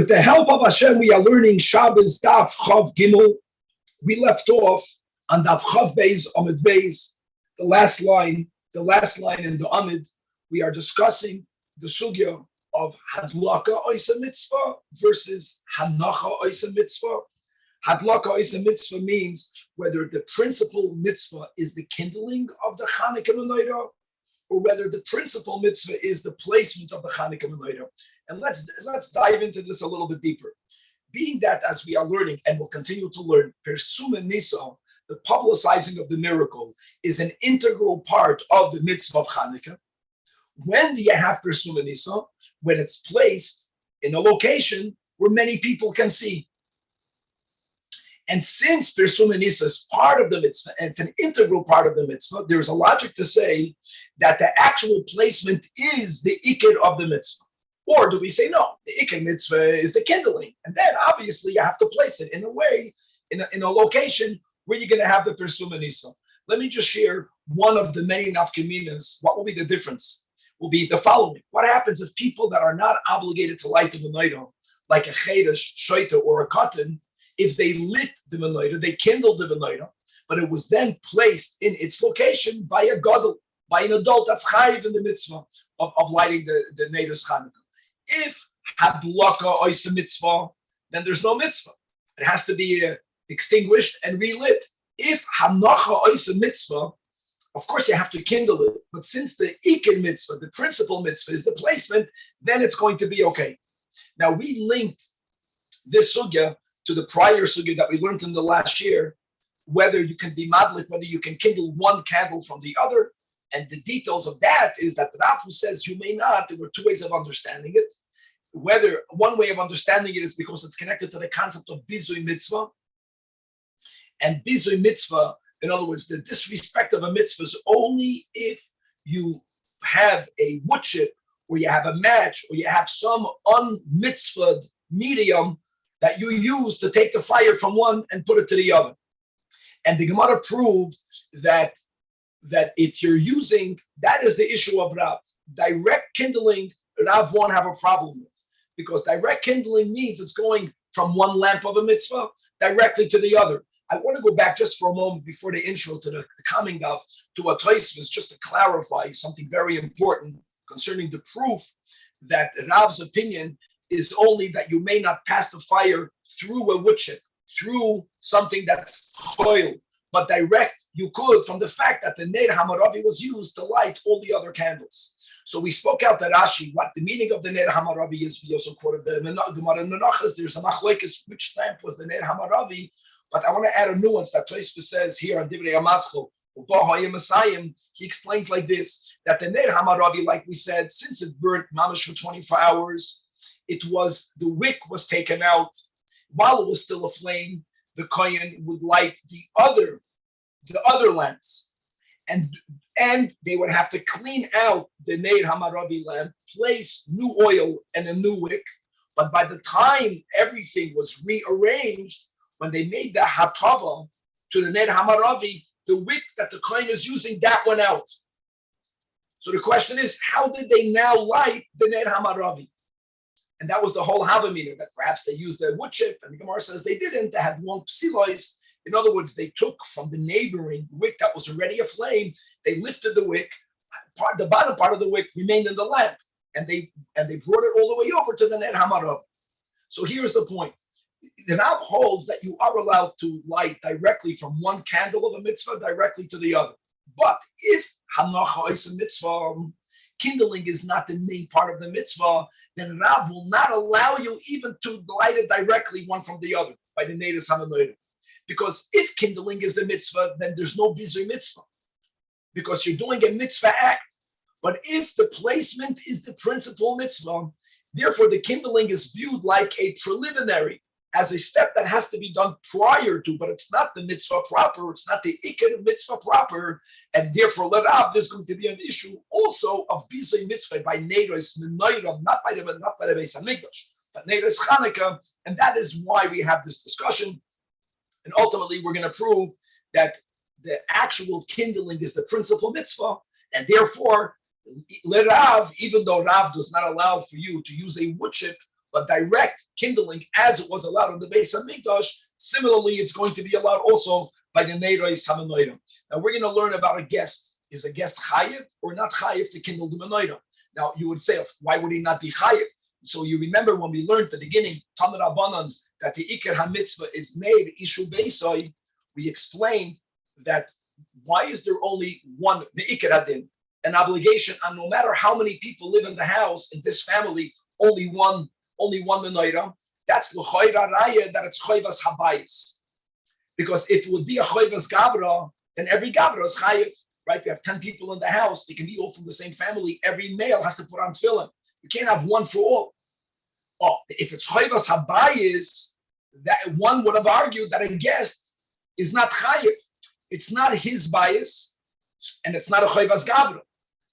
With the help of Hashem, we are learning Shabbos Daf Chav Gimel. We left off on Daf Chav Beis Amid Beis, the last line in the Amid. We are discussing the sugya of Hadlaka Oisa Mitzvah versus Hanacha Oisa Mitzvah. Hadlaka Oisa Mitzvah means whether the principal mitzvah is the kindling of the Chanukah menorah, or whether the principal mitzvah is the placement of the Chanukah menorah. And let's dive into this a little bit deeper. Being that, as we are learning and will continue to learn, Persuma Nisa, the publicizing of the miracle, is an integral part of the mitzvah of Chanukah. When do you have Persuma Nisa? When it's placed in a location where many people can see. And since Persuma Nisa is part of the mitzvah, and it's an integral part of the mitzvah, there's a logic to say that the actual placement is the ikir of the mitzvah. Or do we say, no, the ikir mitzvah is the kindling? And then obviously you have to place it in a way, in a location where you're going to have the Persuma Nisa. Let me just share one of the many nafkaminas. What will be the difference? Will be the following. What happens if people that are not obligated to light the menorah, like a chedesh, shoita, or a katan, if they lit the menorah, they kindled the menorah, but it was then placed in its location by a gadol, by an adult that's chayiv in the mitzvah of lighting the neighbor's Chanukah. If hadlaka oisa mitzvah, then there's no mitzvah. It has to be extinguished and relit. If hanacha oisa mitzvah, of course you have to kindle it. But since the ikir mitzvah, the principal mitzvah, is the placement, then it's going to be okay. Now we linked this sugya to the prior sugya that we learned in the last year, whether you can be madlik, whether you can kindle one candle from the other. And the details of that is that the Rav says you may not. There were two ways of understanding it. Whether one way of understanding it is because it's connected to the concept of bizui mitzvah. And bizui mitzvah, in other words, the disrespect of a mitzvah is only if you have a wood chip, or you have a match, or you have some un-mitzvah medium that you use to take the fire from one and put it to the other. And the Gemara proved that if you're using, that is the issue of Rav. Direct kindling, Rav won't have a problem with. Because direct kindling means it's going from one lamp of a mitzvah directly to the other. I want to go back just for a moment before the intro to the coming of to a Tosfos, just to clarify something very important concerning the proof that Rav's opinion is only that you may not pass the fire through a wood chip, through something that's choil, but direct you could from the fact that the Ner Hamaravi was used to light all the other candles. So we spoke out that Rashi, what the meaning of the Ner Hamaravi is. We also quoted the Gemara in Menachos. There's a machlokes which lamp was the Ner Hamaravi, but I want to add a nuance that Tosfos says here on Divrei Hamaschil. He explains like this, that the Ner Hamaravi, like we said, since it burnt mamash for 24 hours, the wick was taken out. While it was still aflame, the kohen would light the other lamps, and they would have to clean out the Ner Hamaravi lamp, place new oil and a new wick. But by the time everything was rearranged, when they made the hatava to the Ner Hamaravi, the wick that the kohen is using, that went out. So the question is, how did they now light the Ner Hamaravi? And that was the whole Havamina, that perhaps they used a wood chip, and the Gemara says they didn't. They had long psilois. In other words, they took from the neighboring wick that was already aflame, they lifted the wick, the bottom part of the wick remained in the lamp, and they brought it all the way over to the Ner Hamarav. So here's the point. The Rav holds that you are allowed to light directly from one candle of a mitzvah directly to the other. But if Hanacha is a mitzvah, kindling is not the main part of the mitzvah, then Rav will not allow you even to light it directly one from the other by the Neiras HaMenorah. Because if kindling is the mitzvah, then there's no bizui mitzvah, because you're doing a mitzvah act. But if the placement is the principal mitzvah, therefore the kindling is viewed like a preliminary, as a step that has to be done prior to, but it's not the mitzvah proper, it's not the ikar mitzvah proper, and therefore let up, there's going to be an issue also of bizui mitzvah by neiros menorah, not by the Beis Hamikdash, but neiros Chanukah, and that is why we have this discussion. And ultimately, we're going to prove that the actual kindling is the principal mitzvah, and therefore, let Rav, even though Rav does not allow for you to use a wood chip, but direct kindling, as it was allowed in the Beis Hamikdash, similarly, it's going to be allowed also by the Neiros HaMenorah. Now, we're going to learn about a guest. Is a guest chayiv or not chayiv to kindle the menorah? Now, you would say, why would he not be chayiv? So you remember when we learned at the beginning, Tanur Rabbanan, that the Iker HaMitzvah is made Ishu Beisai, we explained that why is there only one Iker Hadin, an obligation, and no matter how many people live in the house, in this family, only one menorah? That's l'choira raya that it's choivas habayis. Because if it would be a choivas gavra, then every gavra is chayiv, right? We have 10 people in the house, they can be all from the same family. Every male has to put on tefillin. You can't have one for all. Oh, if it's choivas habayis, that one would have argued that a guest is not chayiv. It's not his bias, and it's not a choivas gavra.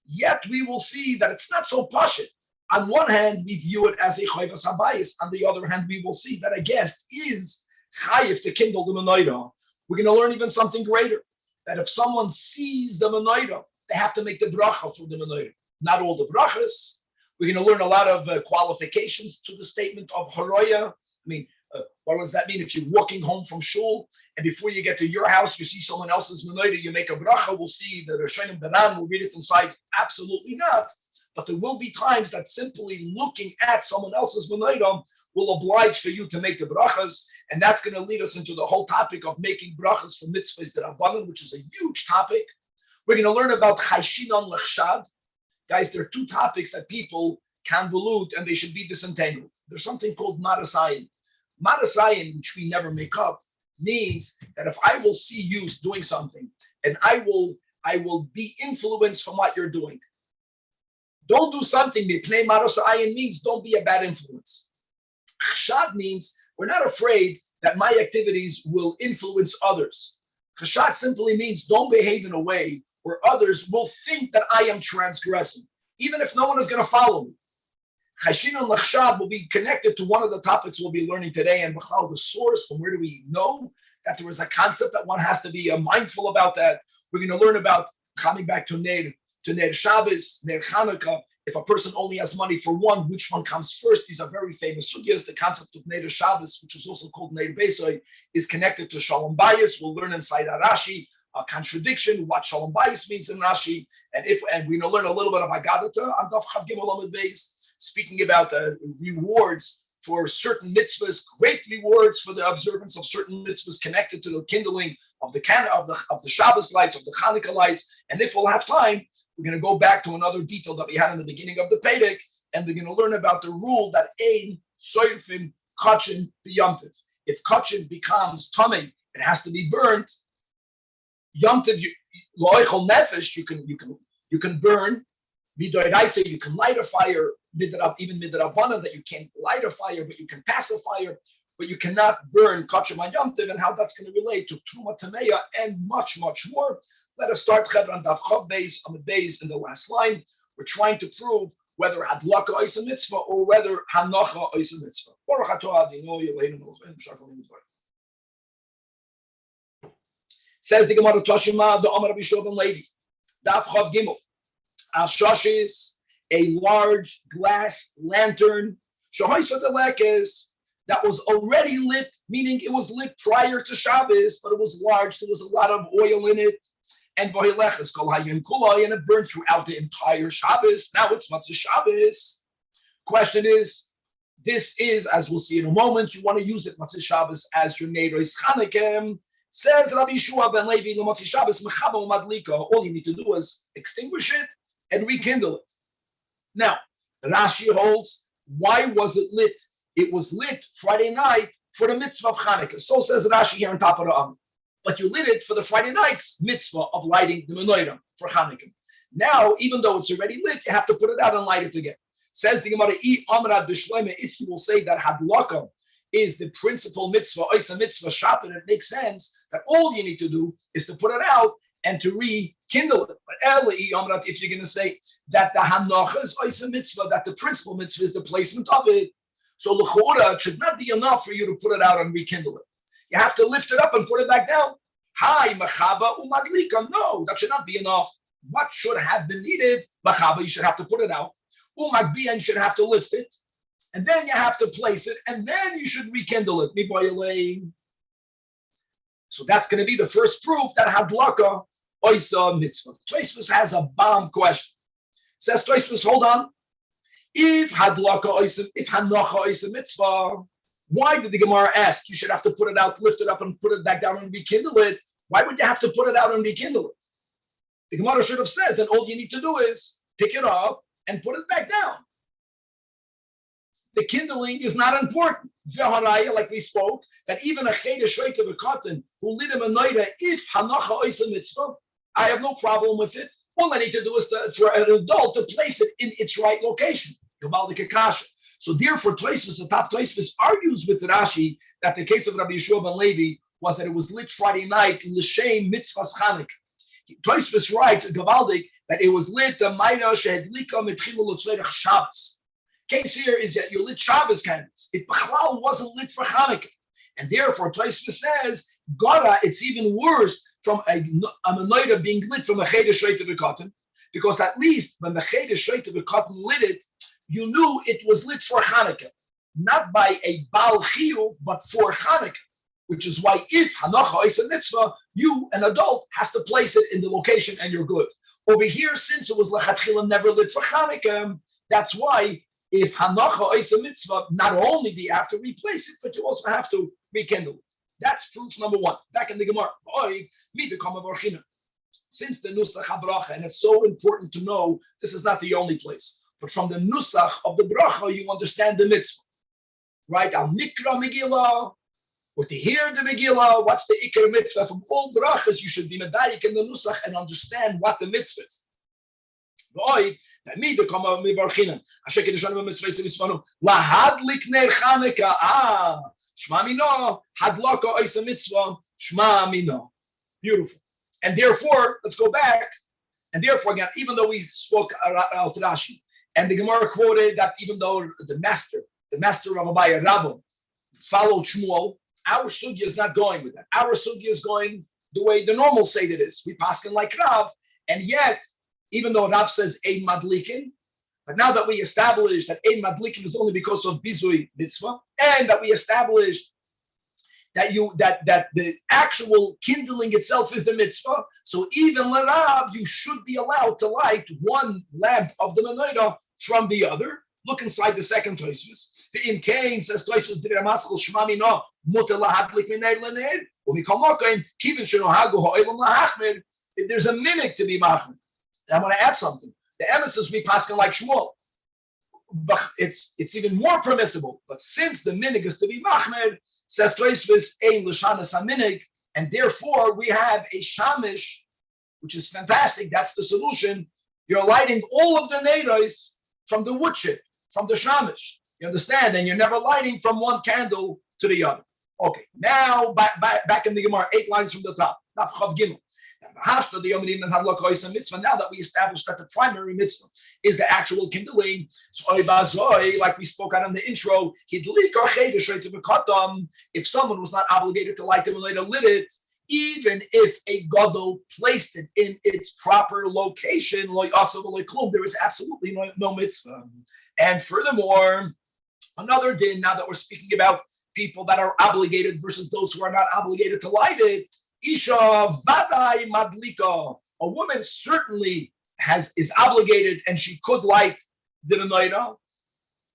Yet we will see that it's not so pashut. On one hand, we view it as a choivas habayis. On the other hand, we will see that a guest is chayiv to kindle the menorah. We're going to learn even something greater, that if someone sees the menorah, they have to make the bracha through the menorah. Not all the brachas. We're going to learn a lot of qualifications to the statement of haroya. I mean, what does that mean? If you're walking home from shul and before you get to your house, you see someone else's menorah, you make a bracha. We'll see the Rishonim Daran will read it inside. Absolutely not. But there will be times that simply looking at someone else's menorah will oblige for you to make the brachas. And that's going to lead us into the whole topic of making brachas for mitzvahs d'Rabbanan, which is a huge topic. We're going to learn about chayshinon lechshad. Guys, there are two topics that people convolute and they should be disentangled. There's something called marasayin. Marasayin, which we never make up, means that if I will see you doing something and I will be influenced from what you're doing. Don't do something. Mipnei marasayin means don't be a bad influence. Chshad means we're not afraid that my activities will influence others. Chshad simply means don't behave in a way where others will think that I am transgressing, even if no one is going to follow me. Chashin and Lachshad will be connected to one of the topics we'll be learning today, and the source, from where do we know that there is a concept that one has to be mindful about that. We're going to learn about coming back to Ner Shabbos, Ner Chanukah. If a person only has money for one, which one comes first? These are very famous sugyas. The concept of Ner Shabbos, which is also called Ner Beisai, is connected to Shalom Bayis. We'll learn inside Rashi a contradiction, what Shalom Bayis means in Rashi, and we're going to learn a little bit of Haggadah on Daf Chav Gimel Amud Beis, speaking about rewards for certain mitzvahs, great rewards for the observance of certain mitzvahs connected to the kindling of the Shabbos lights, of the Hanukkah lights. And if we'll have time, we're going to go back to another detail that we had in the beginning of the Perek, and we're going to learn about the rule that ein soirfin kachin b'yamtiv. If kachin becomes tamei, it has to be burnt. Yamtiv lo'ichol nefesh, you can burn. Midoraisa, you can light a fire. Even midrabanan, that you can't light a fire, but you can pass a fire, but you cannot burn kachim on yamtiv, and how that's going to relate to truma tameya and much, much more. Let us start Chevron Daf Chav Beis Amud Beis in the last line. We're trying to prove whether hadlaka is a mitzvah or whether hanacha is a mitzvah. Says the Gemara Toshima, the Amar Rabbi Shua ben Levi, Daf Chav Gimel, Ashashis, a large glass lantern, Shahoisa Delekes, that was already lit, meaning it was lit prior to Shabbos, but it was large, there was a lot of oil in it, and Vohileches Kol Hayom Kulai, and it burned throughout the entire Shabbos. Now it's Matzah Shabbos. Question is, this is, as we'll see in a moment, you want to use it Matzah Shabbos as your Neiros Chanukah. Says Rabbi Shua ben Levi, Matzah Shabbos Mechaba Umadlika. All you need to do is extinguish it and rekindle it. Now, Rashi holds, why was it lit? It was lit Friday night for the mitzvah of Hanukkah. So says Rashi here on top of the Amud. But you lit it for the Friday night's mitzvah of lighting the menorah for Hanukkah. Now, even though it's already lit, you have to put it out and light it again. Says the Gemara, if you will say that hadlaka is the principal mitzvah, oisa mitzvah shapin, it makes sense that all you need to do is to put it out and to rekindle it. But if you're going to say that the hanacha is oisa mitzvah, that the principal mitzvah is the placement of it, so l'chora, it should not be enough for you to put it out and rekindle it. You have to lift it up and put it back down. Hi, machaba umadlika. No, that should not be enough. What should have been needed? Machaba, you should have to put it out. Umagbiya, you should have to lift it. and then you have to place it, and then you should rekindle it. So that's going to be the first proof that hadlaka oisa mitzvah. Tosfos has a bomb question. Says Tosfos, hold on. If hadlaka oisa, if hanocha oisa mitzvah, why did the Gemara ask? You should have to put it out, lift it up, and put it back down and rekindle it. Why would you have to put it out and rekindle it? The Gemara should have said that all you need to do is pick it up and put it back down. The kindling is not important. Like we spoke, that even a chedesh reit of a cotton who lit him a noida, if hanacha oisa mitzvah, I have no problem with it. All I need to do is for an adult to place it in its right location. So therefore, Tosfos, the top Tosfos, argues with Rashi that the case of Rabbi Yeshua ben Levi was that it was lit Friday night l'shem mitzvahs Chanukah. Tosfos writes Gavaldik that it was lit the Maida shehedlika mitchilu l'tzorech Shabbos. Case here is that you lit Shabbos candles. It Bechlal wasn't lit for Chanukah, and therefore Tosfos says Gora, it's even worse from a menorah being lit from a chedesh reit of a cotton, because at least when the chedesh reit of a cotton lit it, you knew it was lit for Chanukah, not by a Baal Chiyuv, but for Chanukah, which is why if Hanocha is a mitzvah, you, an adult, has to place it in the location and you're good. Over here, since it was Lechatchila never lit for Chanukah, that's why if Hanocha is a mitzvah, not only do you have to replace it, but you also have to rekindle it. That's proof number one. Back in the Gemara. Since the Nusach HaBracha, and it's so important to know, this is not the only place. But from the nusach of the bracha, you understand the mitzvah, right? Al mikra Megillah, or to hear the Megillah. What's the ikar mitzvah? From all brachas, you should be medayik in the nusach and understand what the mitzvah is. Beautiful. And therefore, let's go back. And therefore, again, even though we spoke out Rashi, and the Gemara quoted that even though the master of Abaye Rabban followed Shmuel, our sugya is not going with that. Our sugya is going the way the normal Seder is. We paskin like Rav, and yet, even though Rav says Ein Madlikin, but now that we established that Ein Madlikin is only because of Bizui Mitzvah, and that we established that the actual kindling itself is the mitzvah. So even l'Rav, you should be allowed to light one lamp of the menorah from the other. Look inside the second Tosfos. The in Cain says Tosfos Divrei Maschil Shmami no muter lahadlik miner lener umikol mokaim kivin sheno hagu ha'olam lahachmir. There's a minhag to be machmir. And I want to add something. The emissaries we paskin like Shmuel. But it's even more permissible. But since the minhag is to be machmir, says Tosfos ein l'shanas haminig, and therefore we have a shamish, which is fantastic. That's the solution. You're lighting all of the neiros from the wood chip, from the shamish. You understand? And you're never lighting from one candle to the other. Okay, now back in the Gemara, 8 lines from the top. Daf Chav Gimel. Now that we established that the primary mitzvah is the actual kindling, so like we spoke on in the intro, if someone was not obligated to light them and later lit it, even if a gadol placed it in its proper location, there is absolutely no mitzvah. And furthermore, another din, now that we're speaking about people that are obligated versus those who are not obligated to light it, Isha vadai madlika. A woman certainly is obligated and she could light the menorah.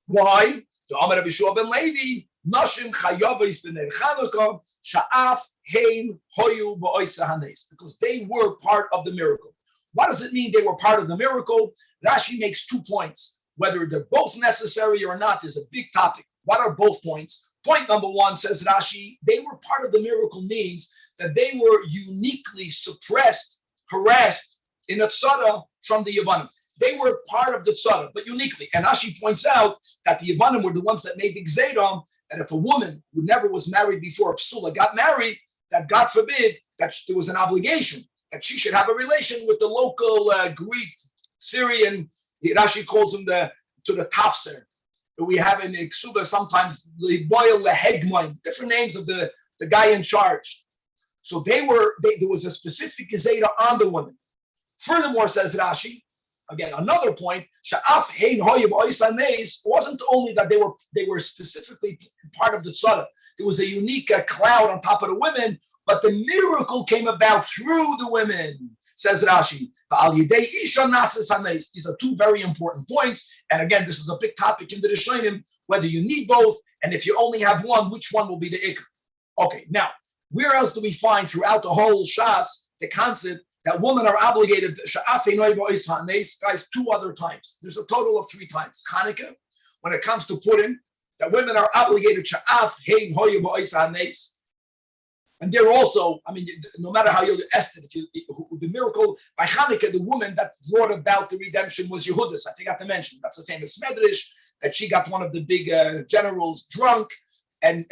Why? The Amar Rabbi Yeshua ben Levi, Nashim chayavis b'ner Chanukah sha'af heim hoyu ba'oisa hanes, because they were part of the miracle. What does it mean they were part of the miracle? Rashi makes 2 points. Whether they're both necessary or not is a big topic. What are both points? Point number 1, says Rashi, they were part of the miracle means that they were uniquely suppressed, harassed in a tzara from the Yavanim. They were part of the tzara, but uniquely. And Rashi points out that the Yavanim were the ones that made the gzeira, that if a woman who never was married before, a psula, got married, that God forbid that there was an obligation, that she should have a relation with the local Greek, Syrian, Rashi calls him the tafsir. We have in Ksuba sometimes the boil the hegmon, different names of the guy in charge. So there was a specific gezeda on the woman. Furthermore, says Rashi, Again, another point, wasn't only that they were specifically part of the tzara. There was a unique cloud on top of the women, but the miracle came about through the women, says Rashi. These are two very important points. And again, this is a big topic in the Rishonim, whether you need both, and if you only have one, which one will be the ikr? Okay, now, where else do we find throughout the whole Shas the concept that women are obligated, guys, two other times. There's a total of 3 times. Hanukkah, when it comes to Purim, that women are obligated, and they're also, I mean, no matter how you estimate, the miracle by Hanukkah, the woman that brought about the redemption was Yehudis. I forgot to mention, that's a famous medrash, that she got one of the big generals drunk, and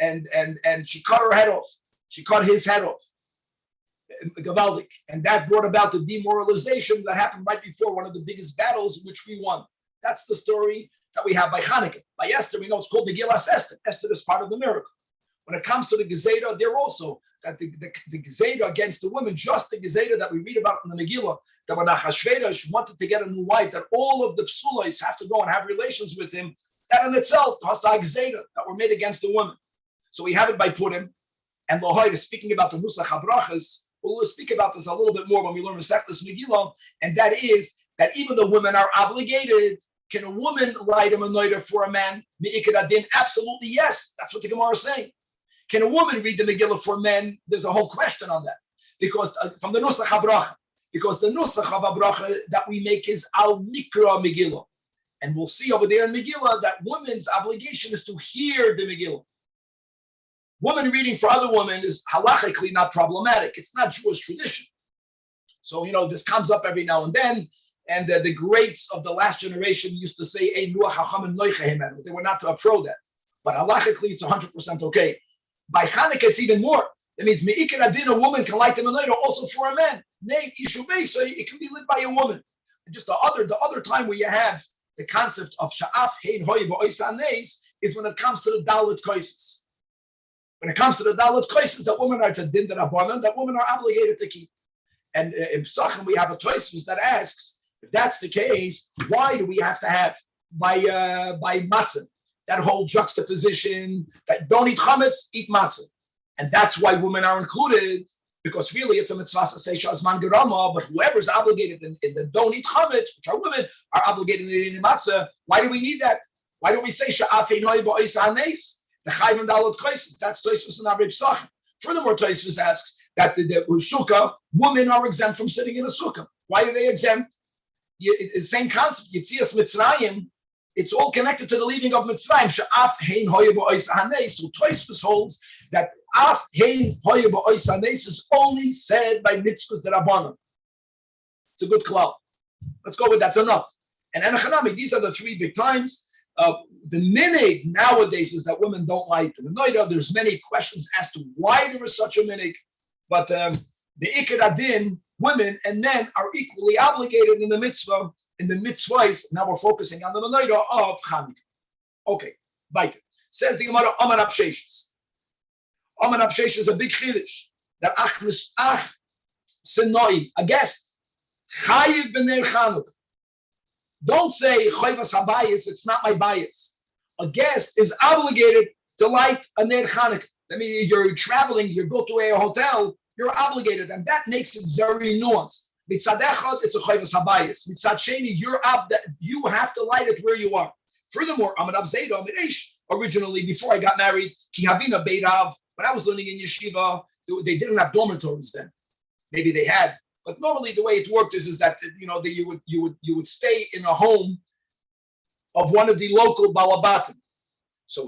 she cut her head off. She cut his head off. Gavaldik, and that brought about the demoralization that happened right before one of the biggest battles which we won. That's the story that we have by Hanukkah. By Esther, we know it's called Megillas Esther. Esther is part of the miracle. When it comes to the Gezeda, they're also that the Gezeda against the women, just the Gezeda that we read about in the Megillah, that when Achashverosh wanted to get a new wife, that all of the psulos have to go and have relations with him. That in itself has the Gezeda that were made against the women. So we have it by Purim, and Lohoy is speaking about the Nusach HaBrachas. We'll speak about this a little bit more when we learn Masechtas Megillah, and that is that even though women are obligated, can a woman write a menorah for a man? Absolutely yes. That's what the Gemara is saying. Can a woman read the Megillah for men? There's a whole question on that, because from the Nusach HaBracha, because the Nusach HaBracha that we make is Al Mikra Megillah, and we'll see over there in Megillah that women's obligation is to hear the Megillah. Woman reading for other women is halachically not problematic. It's not Jewish tradition. So, this comes up every now and then. And the greats of the last generation used to say, they were not pro that. But halachically, it's 100% okay. By Hanukkah, it's even more. That means, me'ikar adin, a woman can light the menorah also for a man. So it can be lit by a woman. And just the other time where you have the concept of sha'af, hein, hoy, ba'oisa, nes, is when it comes to the dalit koises. When it comes to the dalit koises, that women are to din that women are obligated to keep. And in Psachim, we have a Tosfos that asks, if that's the case, why do we have to have by matzah that whole juxtaposition that don't eat chametz, eat matzah, and that's why women are included, because really it's a mitzvah to say shazman gerama, but whoever's obligated in the don't eat chametz, which are women, are obligated in eating matzah. Why do we need that? Why don't we say sha'afein hoy ba'isa hanes? The chayv and dalot koises. That's Tosfos and Avrei Psachim. Furthermore, Tosfos asks that the sukkah, women are exempt from sitting in a sukkah. Why are they exempt? The same concept. Yitzias Mitzrayim. It's all connected to the leaving of Mitzrayim. Sha'af hein hoye ba'ois hanes. So Tosfos holds that af hein hoye ba'ois hanes is only said by mitzvahs derabanan. It's a good klal. Let's go with that's enough. And Enochanami, these are the 3 big times. The minig nowadays is that women don't light the menorah. There's many questions as to why there is such a minig, but the ikar adin, women and men are equally obligated in the mitzvah. In the mitzvahs, now we're focusing on the menorah of Hanukkah. Okay, weiter. Says the Gemara, Amar Absheshes. Amar Absheshes is a big chiddush that ach senoi, a guest, chayiv b'ner Chanukah. Don't say chayvas habayis, it's not my bias. A guest is obligated to light a ner Chanukah. I mean, you're traveling, you go to a hotel, you're obligated, and that makes it very nuanced. Mitzad echad, it's a chayvas habayis. Mitzad sheni, you have to light it where you are. Furthermore, Amar Rav Zeda, Amar Eish, originally, before I got married, ki havina beirav, when I was learning in yeshiva, they didn't have dormitories then. Maybe they had. But normally the way it worked is that you would stay in a home of one of the local balabatim. So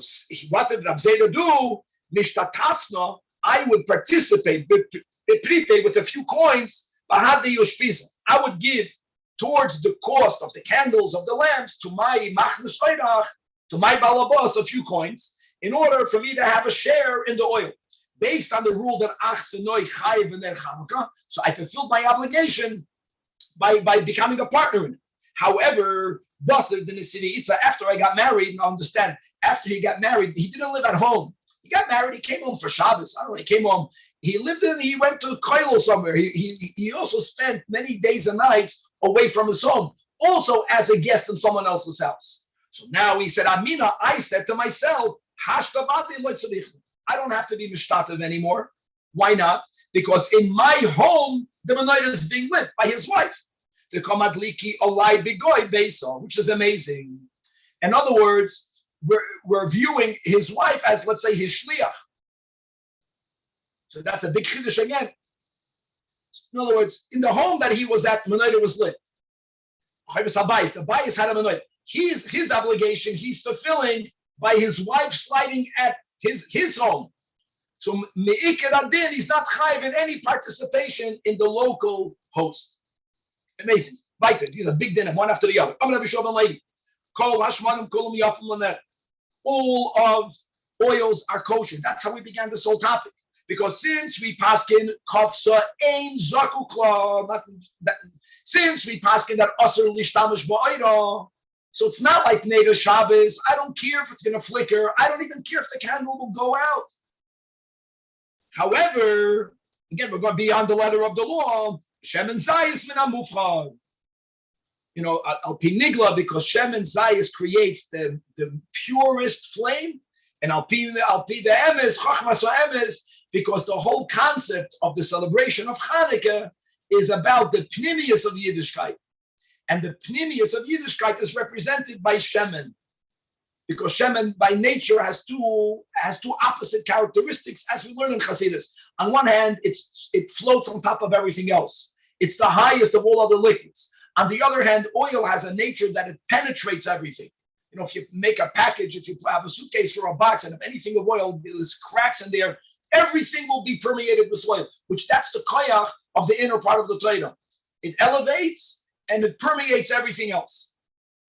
what did Rav Zeda do? Mishtatafna, I would participate with a few coins. I would give towards the cost of the candles of the lamps to my machnas oirach, to my balabas, a few coins, in order for me to have a share in the oil. Based on the rule that ach senoi chayiv b'ner Chanukah, so I fulfilled my obligation by becoming a partner in it. However, Basar the Nisiri Itza, after I got married, now understand, after he got married, he didn't live at home. He got married, he came home for Shabbos. I don't know, he came home, he went to Koil somewhere. He also spent many days and nights away from his home. also as a guest in someone else's house. So now he said, Amina, I said to myself, I don't have to be mishtatev anymore. Why not? Because in my home, the menorah is being lit by his wife. The komadliki olai bigoy beisa, which is amazing. In other words, we're viewing his wife as, let's say, his shliach. So that's a big chiddush again. In other words, in the home that he was at, menorah was lit. The bias had a menorah. His obligation, he's fulfilling by his wife sliding at his home. So me'ikir adin, he's not chayiv in any participation in the local host. Amazing. Weiter. These are big dinner, one after the other. All of oils are kosher. That's how we began this whole topic. Because since we paskin kafsa ein zakukla, since we paskin that asur lishtamish ba'ira, so it's not like Neder Shabbos. I don't care if it's going to flicker. I don't even care if the candle will go out. However, again, we're going beyond the letter of the law. Shemen Zayis min hamufchad. Al pi nigla, because Shemen Zayis creates the purest flame, and al pi the emes chachmas emes, because the whole concept of the celebration of Hanukkah is about the pnimius of Yiddishkeit. And the pnimius of Yiddishkeit is represented by Shemen, because Shemen by nature has two opposite characteristics, as we learn in Chassidus. On one hand, it floats on top of everything else. It's the highest of all other liquids. On the other hand, oil has a nature that it penetrates everything. If you make a package, if you have a suitcase or a box, and if anything of oil, there's cracks in there, everything will be permeated with oil, which that's the koyach of the inner part of the Torah. It elevates and it permeates everything else.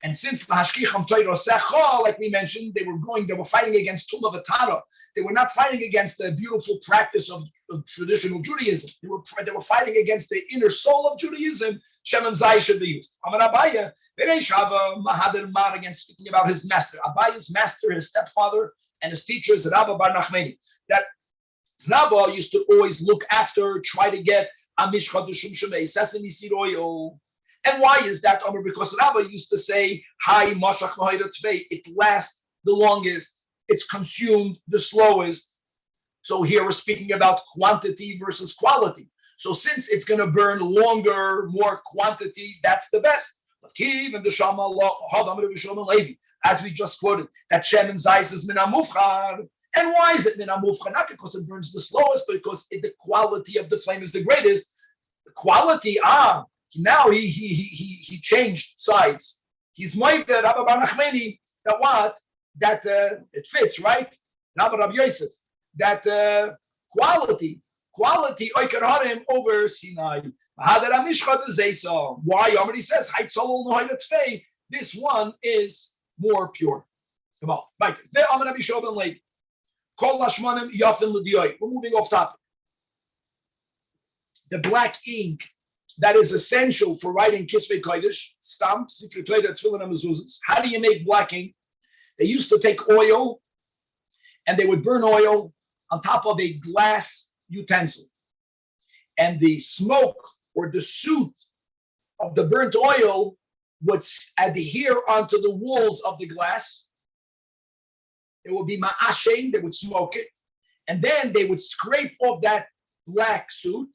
And since Hashkicham Torah Secha, like we mentioned, they were fighting against Tumah V'Tara. They were not fighting against the beautiful practice of traditional Judaism. They were fighting against the inner soul of Judaism. Shemen Zayis should be used. Amar Abaya, Bereish Hava Mahader Mar, again speaking about his master. Abaya's master, his stepfather, and his teacher is Rabba Bar Nachmani. That Rabba used to always look after, try to get Amishcha Dushum Shemei, sesame seed oil. And why is that? Because Rabba used to say, "Hi, Mashach Mahayra Tvei." It lasts the longest. It's consumed the slowest. So here we're speaking about quantity versus quality. So since it's going to burn longer, more quantity, that's the best. But even the Shama Levi, as we just quoted, that Shemen Zayis is min hamufchar. And why is it min hamufchar? Not because it burns the slowest, but because the quality of the flame is the greatest. The quality, now he changed sides. He's made the Rabbi Bar Nachmani that what? That it fits, right? Rabbi Yosef, that quality Oikar Harim over Sinai. Why? Already says this one is more pure. Come on, right. We're moving off topic. The black ink that is essential for writing Kisvei Kodesh, Stam, Sifrei Torah, Tefillin, and Mezuzahs. How do you make black ink? They used to take oil, and they would burn oil on top of a glass utensil. And the smoke or the soot of the burnt oil would adhere onto the walls of the glass. It would be ma'ashen, they would smoke it. And then they would scrape off that black soot,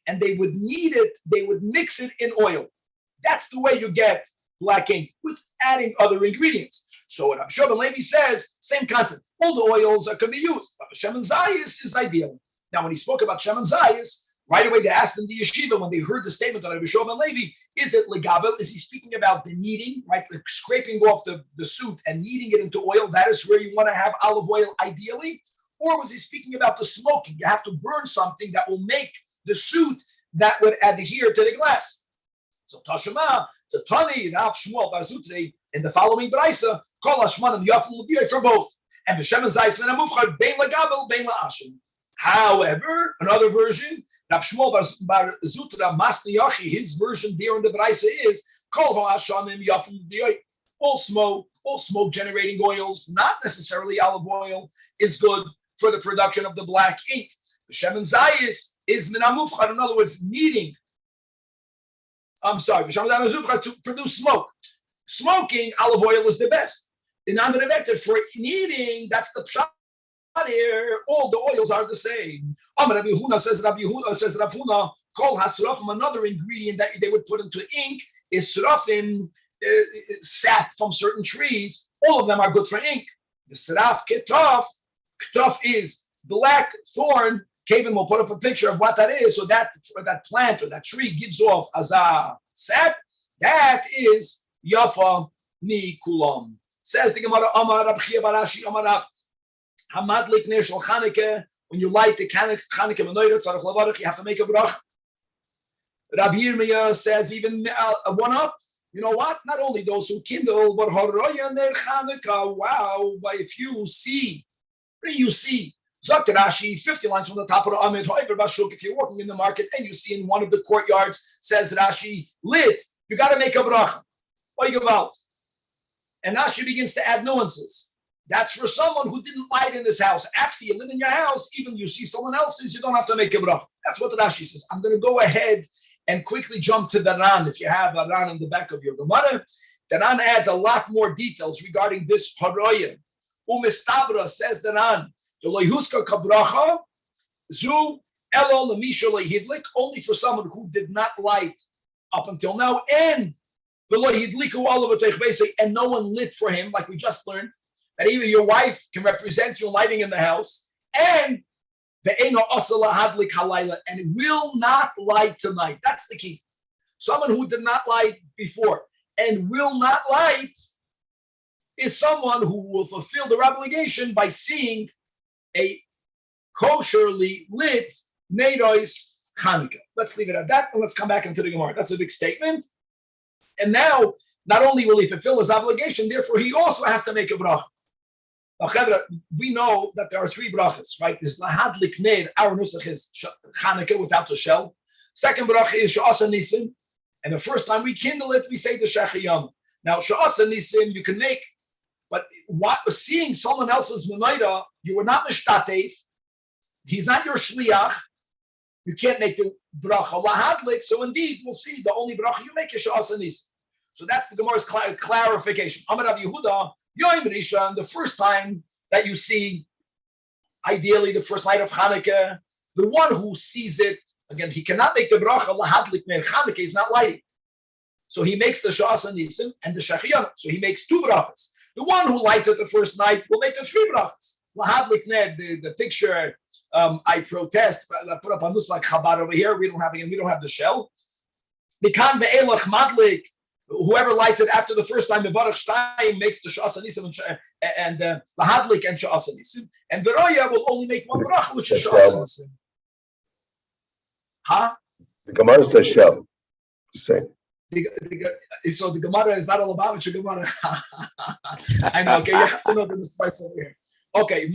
and they would knead it, they would mix it in oil. That's the way you get black ink, with adding other ingredients. So what Rabbi Shimon Levi says, same concept. All the oils can be used, but Shemen Zayis is ideal. Now, when he spoke about Shemen Zayis, right away they asked in the yeshiva, when they heard the statement of Rabbi Shimon Levi, is it legabel? Is he speaking about the kneading, right? Like scraping off the soot and kneading it into oil? That is where you want to have olive oil ideally? Or was he speaking about the smoking? You have to burn something that will make the soot that would adhere to the glass. So Tashema, the Tani, Rav Shmuel Bar Zutre, in the following Braisa, Kol Hashmanim Yafim L'Diyah for both. And the Shemen Zayis Min HaMufchar, Bein L'Gabel, Bein L'Ashen. However, another version, Rav Shmuel Bar Zutra, Masni Yachi, his version there in the Braisa is, Kol Hashmanim Yafim L'Diyah. All smoke generating oils, not necessarily olive oil, is good for the production of the black ink. The Shemen Zayis is Min HaMufchar, in other words, kneading I'm sorry, to produce smoke. Smoking olive oil is the best. In non-vector for eating, that's the pshat here. All the oils are the same. Rabbi Huna says Rabbi Huna, kol hasrafim, another ingredient that they would put into ink is srafim, sap from certain trees. All of them are good for ink. The sraf ketaf, ketaf is black thorn. Kevin will put up a picture of what that is. So that plant or that tree gives off as a sap. That is yafa mi kulam. Says the Gemara, Amar Rab Chia bar Ashi, Amar Rav, Hamadlik ner shel Chanukah, when you light the Chanukah menorah, tzarich levarich, you have to make a bracha. Rabbi Yirmiyah says even one up. You know what? Not only those who kindle, but haroya ner Chanukah. Wow! But if you see, Zakt Rashi, 50 lines from the top of the Amid, however, Bashuk, if you're walking in the market and you see in one of the courtyards, says Rashi, lit, you got to make a bracha. Oigavalt. And now she begins to add nuances. That's for someone who didn't light in his house. After you live in your house, even you see someone else's, you don't have to make a bracha. That's what the Rashi says. I'm going to go ahead and quickly jump to the Ran. If you have a Ran in the back of your Gemara, the Ran adds a lot more details regarding this haroya. Umistabra says the Ran, the loyhuska kabracha zu elo lemisha loyhidlik, only for someone who did not light up until now, and and no one lit for him, like we just learned, that even your wife can represent you lighting in the house, and and it will not light tonight. That's the key. Someone who did not light before and will not light is someone who will fulfill their obligation by seeing a kosherly lit Neiros Chanukah. Let's leave it at that, and let's come back into the Gemara. That's a big statement. And now, not only will he fulfill his obligation, therefore he also has to make a bracha. Now, we know that there are three brachas, right? This lahadlik ner, our nusach is Chanukah without the shell. Second bracha is sha'asa nisim, and the first time we kindle it, we say the shechiyam. Now, sha'asa nisim you can make, but seeing someone else's menorah, you were not mishtatev. He's not your shliach. You can't make the bracha lahadlik. So indeed, we'll see the only bracha you make is sha'asa nisim. So that's the Gemara's clarification. Amar Rabbi Yehuda, Yom Rishon, the first time that you see, ideally the first night of Hanukkah, the one who sees it, again, he cannot make the bracha lahadlik ner Hanukkah, he's not lighting. So he makes the sha'asa nisim and the shechiyah. So he makes two brachas. The one who lights it the first night will make the three brachas. Lahadlik ner, the picture, I protest. I put up a nusach Chabad over here. We don't have the shell. Mikan ve'elach madlik. Whoever lights it after the first time, Mevarach Shtayim makes the Sha'asa Nisim and Lahadlik and Sha'asa Nisim. And Veroya will only make one bracha, which is Sha'asa Nisim. Huh? The Gemara says shell. Say. So the Gemara is not a Lubavitcher Gemara. I know, okay, you have to know the spice over here. Okay,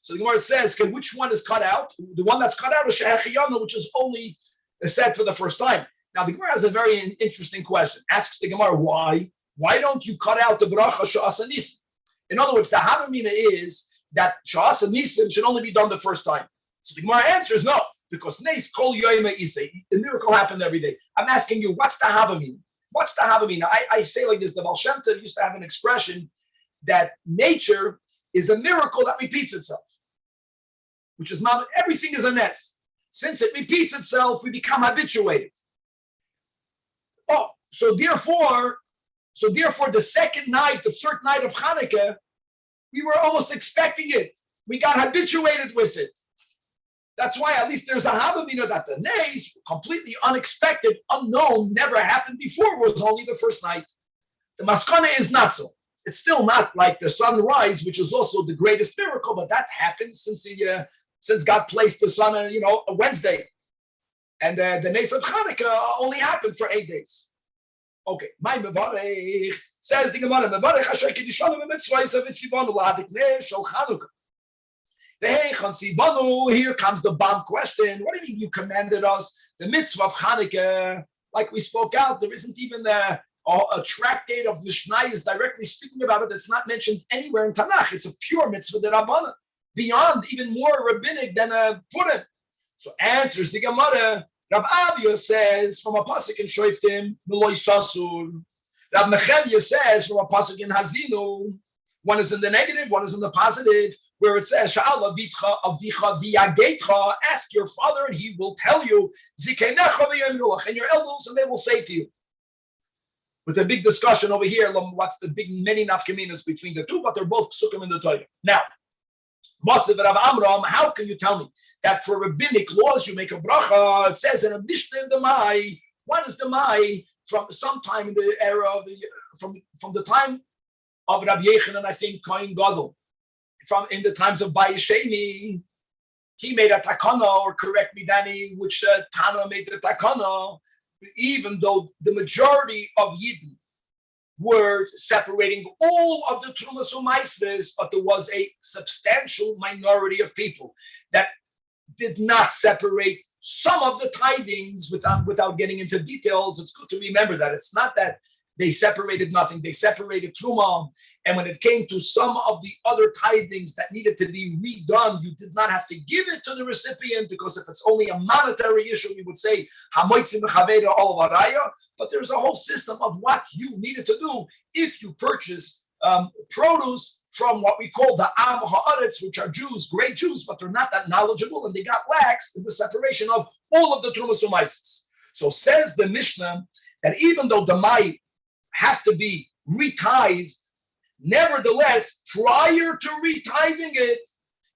so the Gemara says, okay, which one is cut out? The one that's cut out is Shehechiyana, which is only said for the first time. Now, the Gemara has a very interesting question. Asks the Gemara, why? Why don't you cut out the bracha sha'asa nisim? In other words, the havamina is that sha'asa nisim should only be done the first time. So the Gemara answers no, because neis kol yoyma isei. The miracle happened every day. I'm asking you, what's the havamina? What's the havamina? I say like this, the Baal Shem Tov used to have an expression that nature is a miracle that repeats itself, which is not, everything is a nest. Since it repeats itself, we become habituated. Oh, so therefore, the second night, the third night of Hanukkah, we were almost expecting it. We got habituated with it. That's why at least there's a havamina that the nays, completely unexpected, unknown, never happened before, was only the first night. The maskana is not so. It's still not like the sunrise, which is also the greatest miracle, but that happened since God placed the sun on, a Wednesday. And the nays of Hanukkah only happened for 8 days. Okay, my mevarech says the Gemara mevarech asher kedishanu b'mitzvah v'tzivanu lahadik ner shel Hanukkah. V'heichan tzivanu. Here comes the bomb question. What do you mean you commanded us the mitzvah of Hanukkah? Like we spoke out, there isn't even a tractate of Mishnayos directly speaking about it. It's not mentioned anywhere in Tanakh. It's a pure mitzvah d'Rabbanan, beyond even more rabbinic than a Purim. So answers the Gemara, Rav Avia says from a pasuk in Shoiftim, Meloi Sasur. Rav Nechemia says from a pasuk in Hazinu, one is in the negative, one is in the positive, where it says, Sha'ala vitcha avicha viyagetcha, ask your father and he will tell you, Zikeinecha v'yemruach, and your elders, and they will say to you. With a big discussion over here, what's the big many nafkaminas between the two, but they're both psukim in the Torah. Now, Masiv Rav Amram, how can you tell me that for rabbinic laws you make a bracha? It says in a Mishnah in the Mai. What is the Mai? From sometime in the era of from the time of Rabbi Yechanan, I think Kohen Gadol, from in the times of Bayesheni, he made a takana, or correct me, Danny, which Tana made the takana, even though the majority of Yidden were separating all of the Trumas Umaisres, but there was a substantial minority of people that did not separate some of the tithings without getting into details. It's good to remember that. It's not that they separated nothing. They separated Truma. And when it came to some of the other tithings that needed to be redone, you did not have to give it to the recipient, because if it's only a monetary issue, we would say, Hamoitzim Chaveda Olav Araya. But there's a whole system of what you needed to do if you purchase produce from what we call the Am Haaretz, which are Jews, great Jews, but they're not that knowledgeable, and they got lax in the separation of all of the Trumas Umaisis. So says the Mishnah that even though the Mai has to be retithed, nevertheless, prior to retithing it,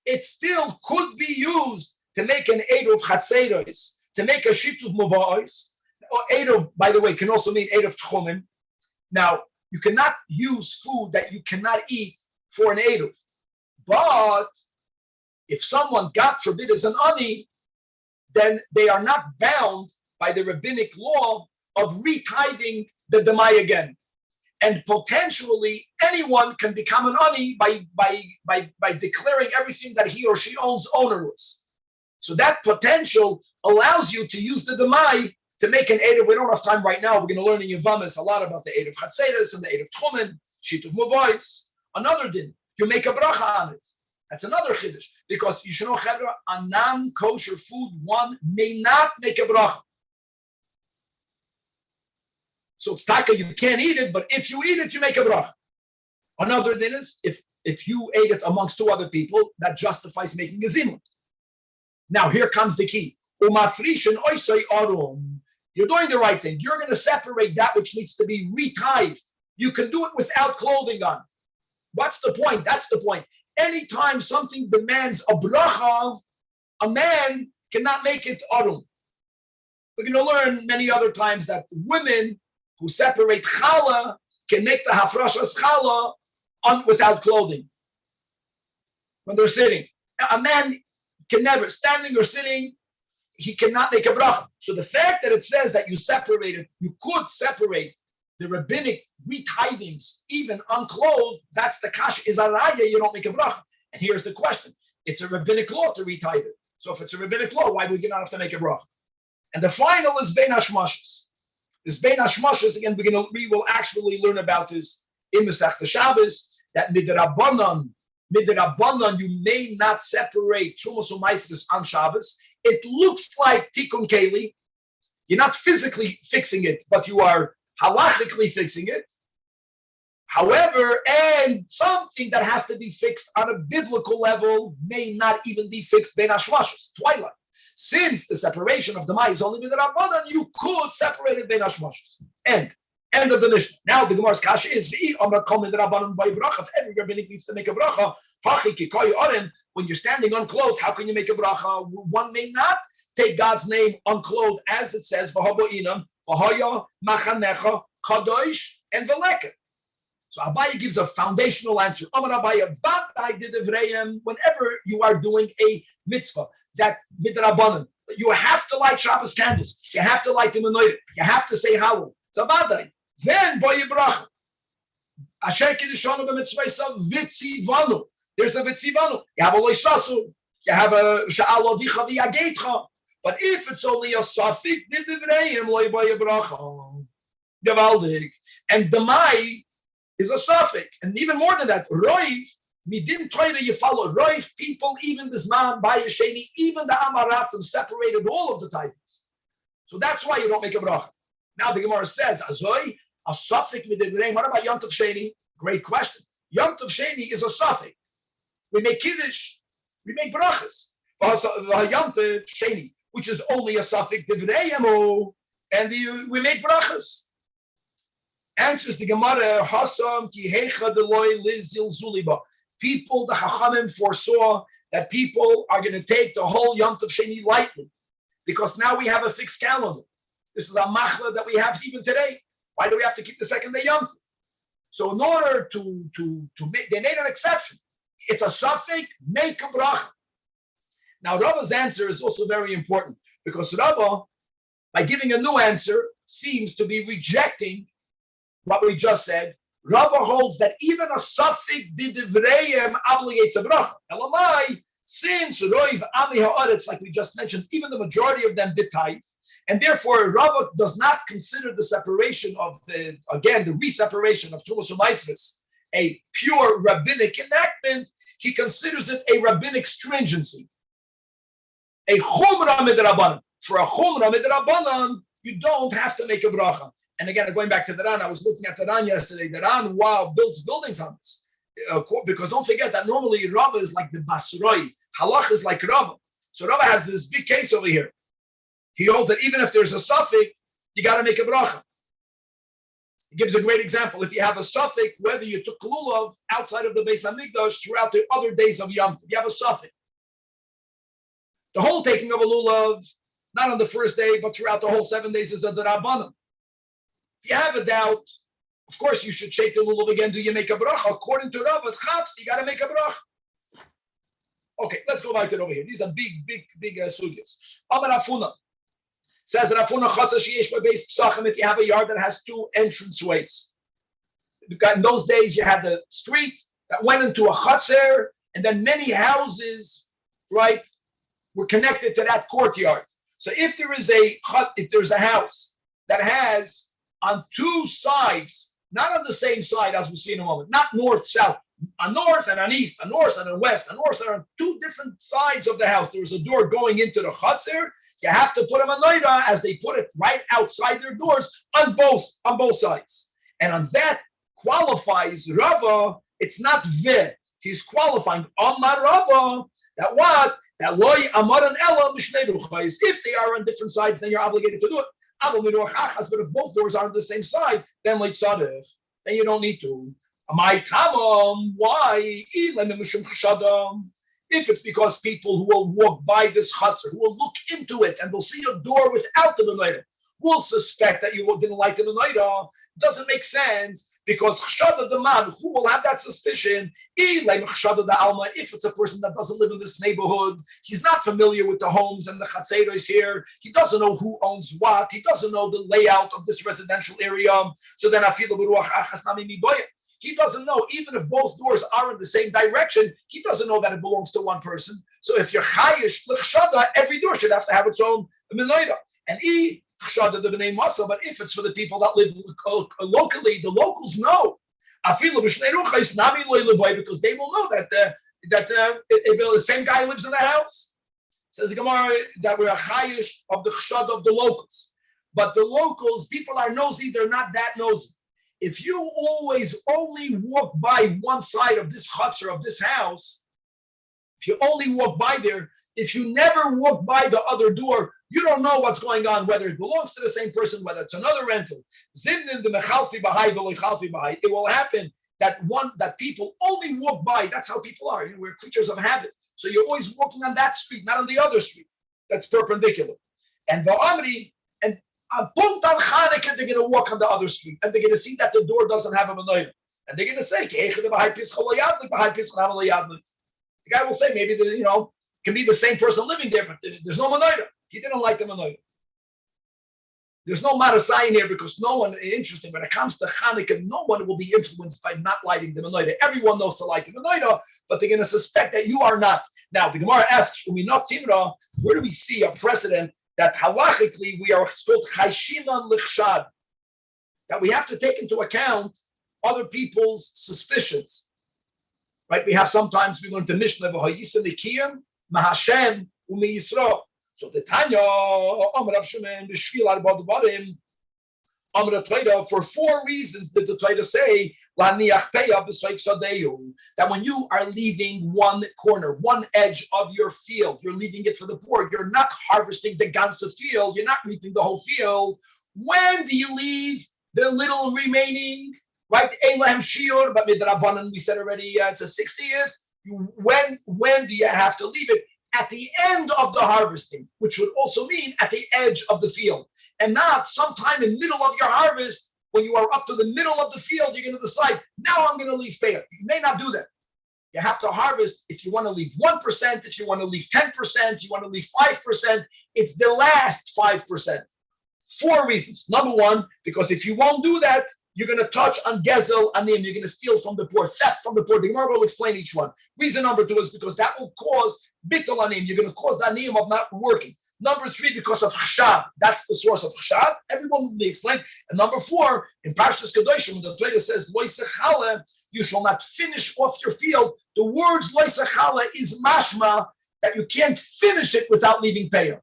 it still could be used to make an Eid of Chatzeros, to make a Shituf Muva'os. Eid of, by the way, can also mean Eid of Tchumen. Now, you cannot use food that you cannot eat for an Eid of. But if someone, God forbid, is an ani, then they are not bound by the rabbinic law of retithing the demai again. And potentially anyone can become an ani by declaring everything that he or she owns ownerless. So that potential allows you to use the demai to make an Eid of. We don't have time right now. We're going to learn in Yavamis a lot about the Eid of Chatzeres and the Eid of Tchumen, Shituf Muvais. Another din, you make a bracha on it. That's another chiddush, because you should know, Chevra, a non-kosher food, one may not make a bracha. So it's taka, you can't eat it, but if you eat it, you make a bracha. Another din is, if you ate it amongst two other people, that justifies making a zimun. Now here comes the key. Umafrishin oisay arum. You're doing the right thing. You're going to separate that which needs to be retithed. You can do it without clothing on. What's the point? That's the point. Anytime something demands a bracha, a man cannot make it arum. We're going to learn many other times that women who separate challah can make the hafrashas challah without clothing when they're sitting. A man can never, standing or sitting, he cannot make a bracha. So the fact that it says that you could separate the rabbinic retithings even unclothed, that's the kash is a raya, you don't make a bracha. And here's the question. It's a rabbinic law to retithe it. So if it's a rabbinic law, why would you not have to make a bracha? And the final is bein hashmashos. This bein hashmashos, again, we will actually learn about this in Masechta Shabbos, that midrabanan, you may not separate Trumas Umaisres on Shabbos. It looks like Tikkun Keli. You're not physically fixing it, but you are halachically fixing it. However, and something that has to be fixed on a biblical level may not even be fixed bein hashmashos, twilight. Since the separation of the Mai is only with the Rabbanan, you could separate it bein hashmashos. End of the Mishnah. Now the Gemara's kasha is if every rabbinic needs to make a bracha. When you're standing unclothed, how can you make a bracha? One may not take God's name unclothed, as it says, V'habo'inam, V'haya, Machanecha, Kadosh, and Veleket. So Abaye gives a foundational answer. Amar Abaye, Vatay Didevrayim, whenever you are doing a mitzvah, that midrabanan, you have to light Shabbos candles, you have to light the menorah, you have to say Hallel. It's a vaday. Then boy bracha. Asher kiddushanu b'mitzvah vitzivanu. There's a vitzivanu. You have a loisasu. You have a sha'al avicha v'yagetcha. But if it's only a safik divrayim loy boy bracha. Gevaldik. And the mai is a safik, and even more than that, roiv. Midin Torah, you follow roiv people, even this man by Yesheni, even the Amaratzim separated all of the titles. So that's why you don't make a bracha. Now the Gemara says, Azoi, a suffix midivreim. What about Yom Tov Sheni? Great question. Yom Tov Sheni is a suffix. We make kiddush, we make brachas. Yom Tov Sheni, which is only a suffix divreim, and we make brachas. Answers the Gemara, Hasam ki hecha deloy lizil zuliba. People, the Chachamim foresaw that people are going to take the whole Yom Tov Sheni lightly, because now we have a fixed calendar. This is a machla that we have even today. Why do we have to keep the second day Yom Tov? So in order to make, they made an exception. It's a suffix, make a bracha. Now Rava's answer is also very important, because Rava, by giving a new answer, seems to be rejecting what we just said. Rava holds that even a suffix didivreim obligates a bracha. Elamai, since Roiv Ami Ha'aretz, like we just mentioned, even the majority of them did tithe, and therefore Rava does not consider the separation of the re-separation of Trumas U'Maisros a pure rabbinic enactment. He considers it a rabbinic stringency, a chumrah midrabanan. For a chumrah midrabanan, you don't have to make a bracha. And again, going back to the Ran, I was looking at the Ran yesterday. The Ran, builds buildings on this. Because don't forget that normally Rava is like the Basroi. Halach is like Rava. So Rava has this big case over here. He holds that even if there's a suffix, you got to make a bracha. He gives a great example. If you have a suffix, whether you took lulav outside of the Beis Hamikdash throughout the other days of Yom Tov, you have a suffix. The whole taking of a lulav, not on the first day, but throughout the whole 7 days, is a derabanan. If you have a doubt, of course you should shake the lulav again. Do you make a bracha? According to Rav, at Chaps, you got to make a bracha. Okay, let's go back to it over here. These are big sugyas. Amar Afuna says Rafuna Chatzah sheyesh b'beis psachim. If you have a yard that has 2 entranceways, in those days you had the street that went into a chatzar, and then many houses, right, were connected to that courtyard. So if there's a house that has on 2 sides, not on the same side as we'll see in a moment, not north, south, a north and an east, a north and a west, a north and on 2 different sides of the house, there was a door going into the chutzner. You have to put a menorah, as they put it, right outside their doors on both sides. And on that qualifies Rava. It's not ve. He's qualifying Amar Rava that what? That loy amar and ela mishnei ruchais. If they are on different sides, then you're obligated to do it. But if both doors are on the same side, then you don't need to. My tamam, why? If it's because people who will walk by this chutzner, who will look into it, and they'll see a door without the menorah, will suspect that you didn't like the menorah, doesn't make sense, because chshada the man who will have that suspicion, if it's a person that doesn't live in this neighborhood, he's not familiar with the homes and the chatzeros here, he doesn't know who owns what, he doesn't know the layout of this residential area, so then he doesn't know, even if both doors are in the same direction, he doesn't know that it belongs to one person. So if you're chayish l'chshada, every door should have to have its own menorah. And but if it's for the people that live locally, the locals know. Because they will know that the same guy lives in the house. Says the Gemara that we're a chayish of the chshad of the locals. But the locals, people are nosy, they're not that nosy. If you always only walk by one side of this chutzner, of this house, if you only walk by there, if you never walk by the other door, you don't know what's going on, whether it belongs to the same person, whether it's another rental. It will happen that people only walk by. That's how people are. We're creatures of habit. So you're always walking on that street, not on the other street. That's perpendicular. And Va'amri, and on Puntan Chanukah, they're going to walk on the other street, and they're going to see that the door doesn't have a menorah. And they're going to say, the guy will say, maybe can be the same person living there, but there's no menorah. He didn't like the menorah. There's no marasayin here, because no one, interesting, when it comes to Chanukah, no one will be influenced by not lighting the menorah. Everyone knows to light the menorah, but they're going to suspect that you are not. Now, the Gemara asks, where do we see a precedent that halachically we are, it's called chayshinan lichshad, that we have to take into account other people's suspicions, right? We have sometimes, we learn to Mishnah, v'hayisa nikiyam, mahashem, u'miyisra. So the Tanya, Amar Rav Shimon, B'shvil Arba Dvarim, Amar Torah, for 4 reasons did the Torah say, Laniach Peah B'Soif Sadehu, that when you are leaving one corner, one edge of your field, you're leaving it for the poor. You're not harvesting the ganze field. You're not reaping the whole field. When do you leave the little remaining? Right? Eilahem Shiur, but Midrabanan, we said already, it's a 60th. When do you have to leave it? At the end of the harvesting, which would also mean at the edge of the field, and not sometime in the middle of your harvest. When you are up to the middle of the field, you're going to decide, now I'm going to leave Peah. You may not do that. You have to harvest if you want to leave 1%, if you want to leave 10%, you want to leave 5%. It's the last 5%. 4 reasons. Number 1, because if you won't do that, you're going to touch on Gezel Anim. You're going to steal from the poor, theft from the poor. The Gemara will explain each one. Reason number 2 is because that will cause Bittul Anim. You're going to cause the Anim of not working. Number 3, because of Chashad. That's the source of Chashad. Everyone will be explained. And number 4, in Parshas Kedoshim, when the Torah says, Lo Yisachale, you shall not finish off your field. The words Lo Yisachale is mashma, that you can't finish it without leaving Peah.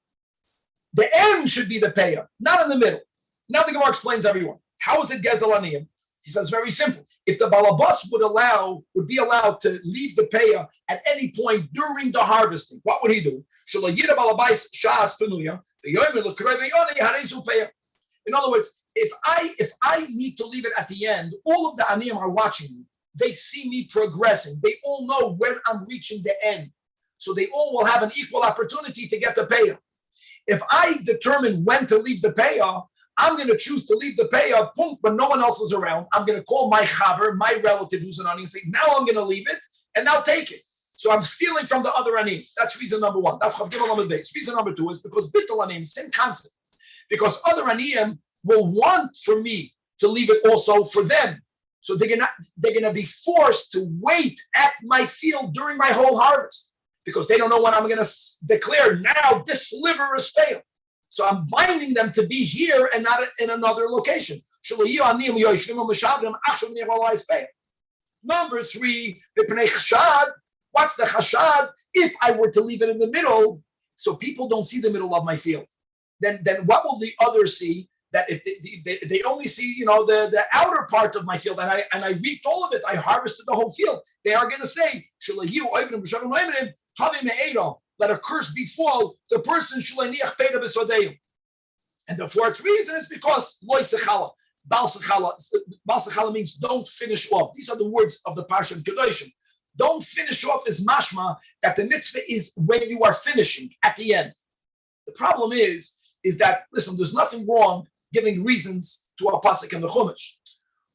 The end should be the Peah, not in the middle. Now the Gemara explains everyone. How is it Gezel Aniyim? He says very simple. If the Balabas would be allowed to leave the Peah at any point during the harvesting, what would he do? In other words, if I need to leave it at the end, all of the Aniyim are watching me. They see me progressing. They all know when I'm reaching the end. So they all will have an equal opportunity to get the Peah. If I determine when to leave the Peah, I'm going to choose to leave the Peah, when no one else is around. I'm going to call my chaver, my relative who's an ani, and say, now I'm going to leave it, and now take it. So I'm stealing from the other ani. That's reason number 1. That's reason number 2 is because bittul ani, same concept. Because other aniyim will want for me to leave it also for them. So they're gonna be forced to wait at my field during my whole harvest because they don't know when I'm going to declare now this sliver is failed. So I'm binding them to be here and not in another location. Number 3, what's the chashad? If I were to leave it in the middle, so people don't see the middle of my field, then what will the others see? That if they only see, the outer part of my field, and I reaped all of it, I harvested the whole field. They are going to say, let a curse befall the person. And the 4th reason is because loy sechala. Bal sechala means don't finish off. These are the words of the Parsha in Kedoshim. Don't finish off is mashma, that the mitzvah is when you are finishing at the end. The problem is that, listen, there's nothing wrong giving reasons to a pasuk in the Chumash.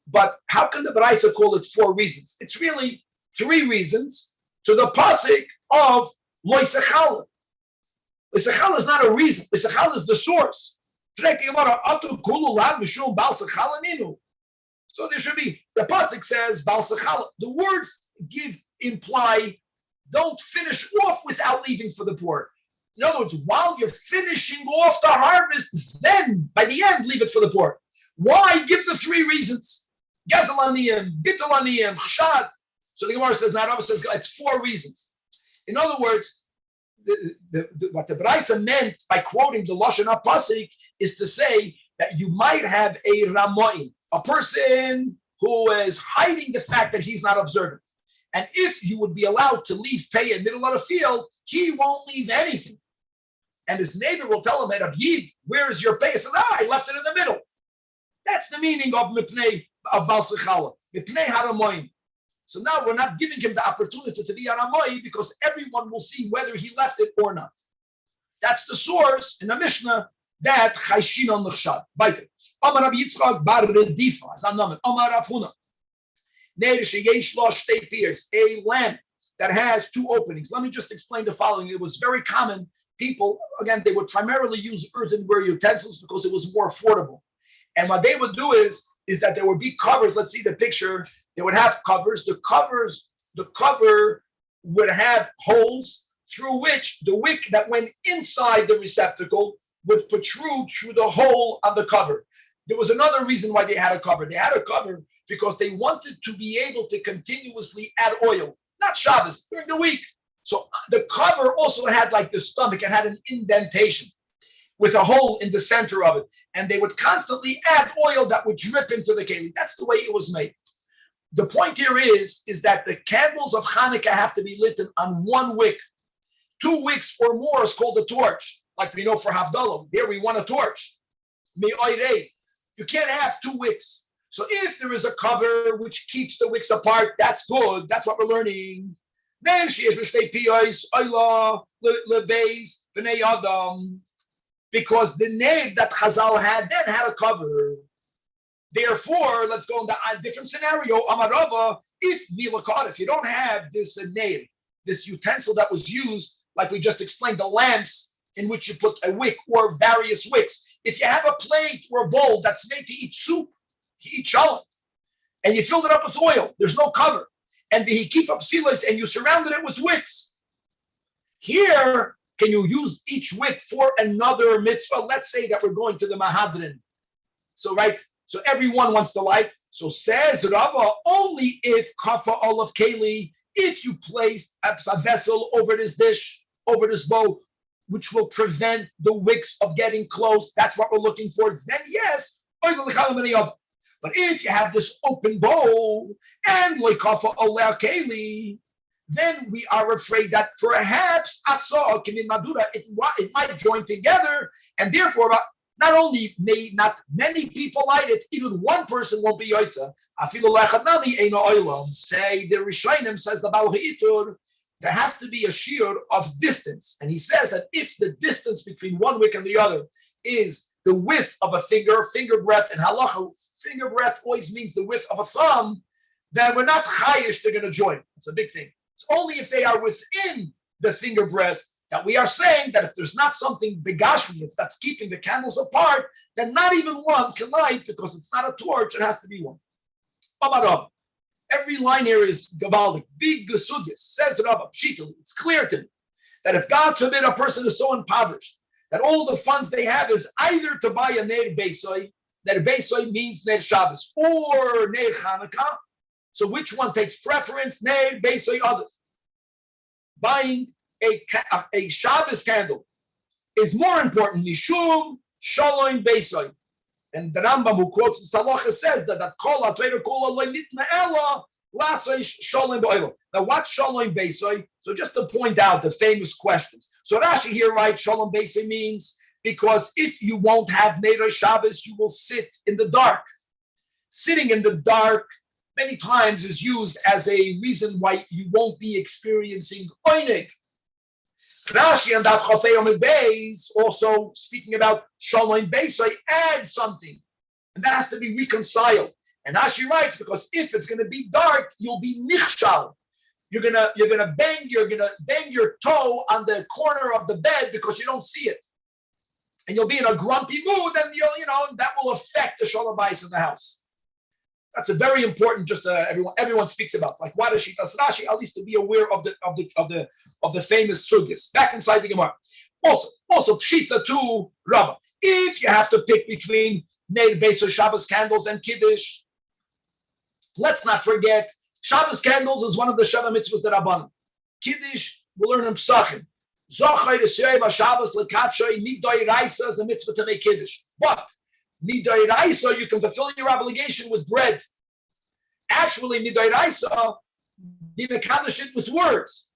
But how can the Baraisa call it 4 reasons? It's really 3 reasons to the pasuk of Lo Yisachal. Lo Yisachal is not a reason. Lo Yisachal is the source. So there should be, the pasuk says Bal Sechal. The words imply don't finish off without leaving for the poor. In other words, while you're finishing off the harvest, then by the end, leave it for the poor. Why? Give the 3 reasons. Gezel Aniyim, Bittul Aniyim, Chashad. So the Gemara says, Narav says, it's 4 reasons. In other words, what the Braisa meant by quoting the Lashon HaPasik is to say that you might have a Ramoim, a person who is hiding the fact that he's not observant. And if you would be allowed to leave Peah in the middle of the field, he won't leave anything. And his neighbor will tell him, at Abyid, where's your Peah? He says, I left it in the middle. That's the meaning of Mipnei, of Bal Sechala. Mipnei Haramoim. So now we're not giving him the opportunity to be Aramoi because everyone will see whether he left it or not. That's the source in the Mishnah that Chayshin on Nechshad. Weiter. Amar Rabbi Yitzchak bar Redifa, as I'm named. Amar Rav Huna. A lamp that has 2 openings. Let me just explain the following. It was very common. People, again, they would primarily use earthenware utensils because it was more affordable. And what they would do is that there would be covers. Let's see the picture. They would have covers. The cover would have holes through which the wick that went inside the receptacle would protrude through the hole on the cover. There was another reason why they had a cover. They had a cover because they wanted to be able to continuously add oil, not Shabbos, during the week. So the cover also had like the stomach, it had an indentation with a hole in the center of it. And they would constantly add oil that would drip into the keli. That's the way it was made. The point here is that the candles of Hanukkah have to be lit on one wick. 2 wicks or more is called a torch. Like we know for Havdalah, here we want a torch. You can't have 2 wicks. So if there is a cover which keeps the wicks apart, that's good. That's what we're learning. Then she is because the name that Chazal had then had a cover. Therefore, let's go in a different scenario. Amarava, if you don't have this nail, this utensil that was used, like we just explained, the lamps in which you put a wick or various wicks. If you have a plate or a bowl that's made to eat soup, to eat shalom, and you filled it up with oil, there's no cover, and the hikif of silas, and you surrounded it with wicks. Here, can you use each wick for another mitzvah? Let's say that we're going to the Mahadrin. So everyone wants to light. So says Rava, only if kafa olav keli, if you place a vessel over this dish, over this bowl, which will prevent the wicks of getting close. That's what we're looking for. Then yes, but if you have this open bowl and kafa olav keli, then we are afraid that perhaps it might join together, and therefore not only may not many people light it, even one person won't be yoitza. Say the Rishonim, says the Baal Haitur, there has to be a shear of distance, and he says that if the distance between one wick and the other is the width of a finger breadth, and halacha, finger breadth always means the width of a thumb, then we're not chayish, they're going to join. It's a big thing. It's only if they are within the finger breadth that we are saying that if there's not something begashmius that's keeping the candles apart, then not even one can light because it's not a torch, it has to be one. Every line here is gavaldik, big gesudis, says Rabba Pshitali. It's clear to me that if God forbid a person is so impoverished that all the funds they have is either to buy a Ner Beisoy, Ner Beisoy means Ner Shabbos, or Ner Chanukah. So which one takes preference? Ner Beisoy others. Buying a Shabbos candle is more important. Mishum Shalom Beisoy. And the Rambam, who quotes the Halacha, says that kol ha'Torah kol ha'lo nitna ela l'asay shalom b'oilo. Now, what's Shalom Beisoy? So just to point out the famous questions. So Rashi here writes Shalom Beisoy means because if you won't have Neder Shabbos, you will sit in the dark. Sitting in the dark many times is used as a reason why you won't be experiencing oinig. Rashi and Daf Chafei Omid Beis, also speaking about Shalom Beisoy, add something, and that has to be reconciled. And Rashi writes, because if it's going to be dark, you'll be nichshal. You're gonna bang your toe on the corner of the bed because you don't see it, and you'll be in a grumpy mood, and that will affect the Shalom Bais in the house. That's a very important. Just everyone speaks about, like why does Shitas Rashi, at least to be aware of the famous sugyas back inside the Gemara. Also Pshita to Rava. If you have to pick between Ner Beisoy Shabbos candles and Kiddush, let's not forget Shabbos candles is one of the Sheva mitzvahs that Rabbanan. Kiddush we'll learn in Psachim. Zochai Yisrael Shabbos lekatshoi midoi raisa is a mitzvah to make Kiddush, but Midai Raisa, you can fulfill your obligation with bread. Actually, Midai Raisa, be mekadosh it with words.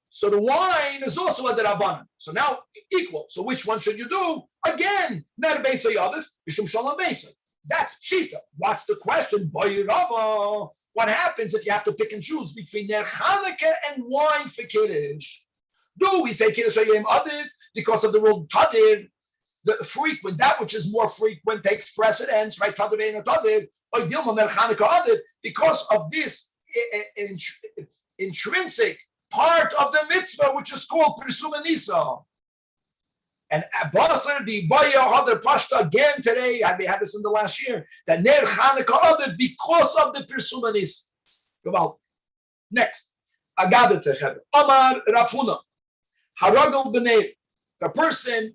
So the wine is also a derabanan. So now equal. So which one should you do? Again, Ner Beisoy others, Mishum Shalom Beisoy. That's Shita. What's the question? Boy Rava. What happens if you have to pick and choose between Ner Chanukah and wine for Kiddush? Do we say Kiddush Hayom Adid because of the rule Tadir? The frequent, that which is more frequent takes precedence, right? Because of this intrinsic part of the mitzvah, which is called Pirsum Nisa. And Basar, the Baya Hadar Pashta again today, I may have this in the last year, that Ner Chanukah Adid because of the Pirsum Nisa. Well, next, Agadatech, Amar Rafuna, Haragal B'nei, the person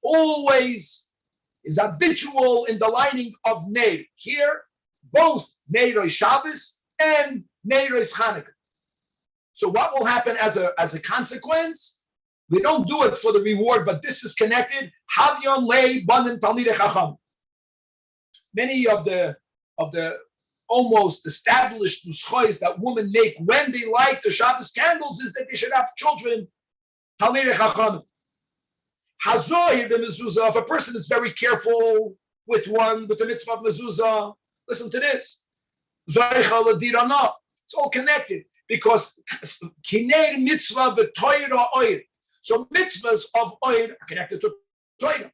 always is habitual in the lining of Ner. Here, both Neiros Shabbos and Neiros Chanukah. So what will happen as a consequence? We don't do it for the reward, but this is connected. Havyon lei banim talmidei chacham. Many of the almost established nuschos that women make when they light the Shabbos candles is that they should have children. Talmidei chacham. Hazoy the mezuzah. If a person is very careful with the mitzvah of mezuzah, listen to this. Zoicha l'dirana. It's all connected because kinei mitzvah v'toira oir. So mitzvahs of oir are connected to toira.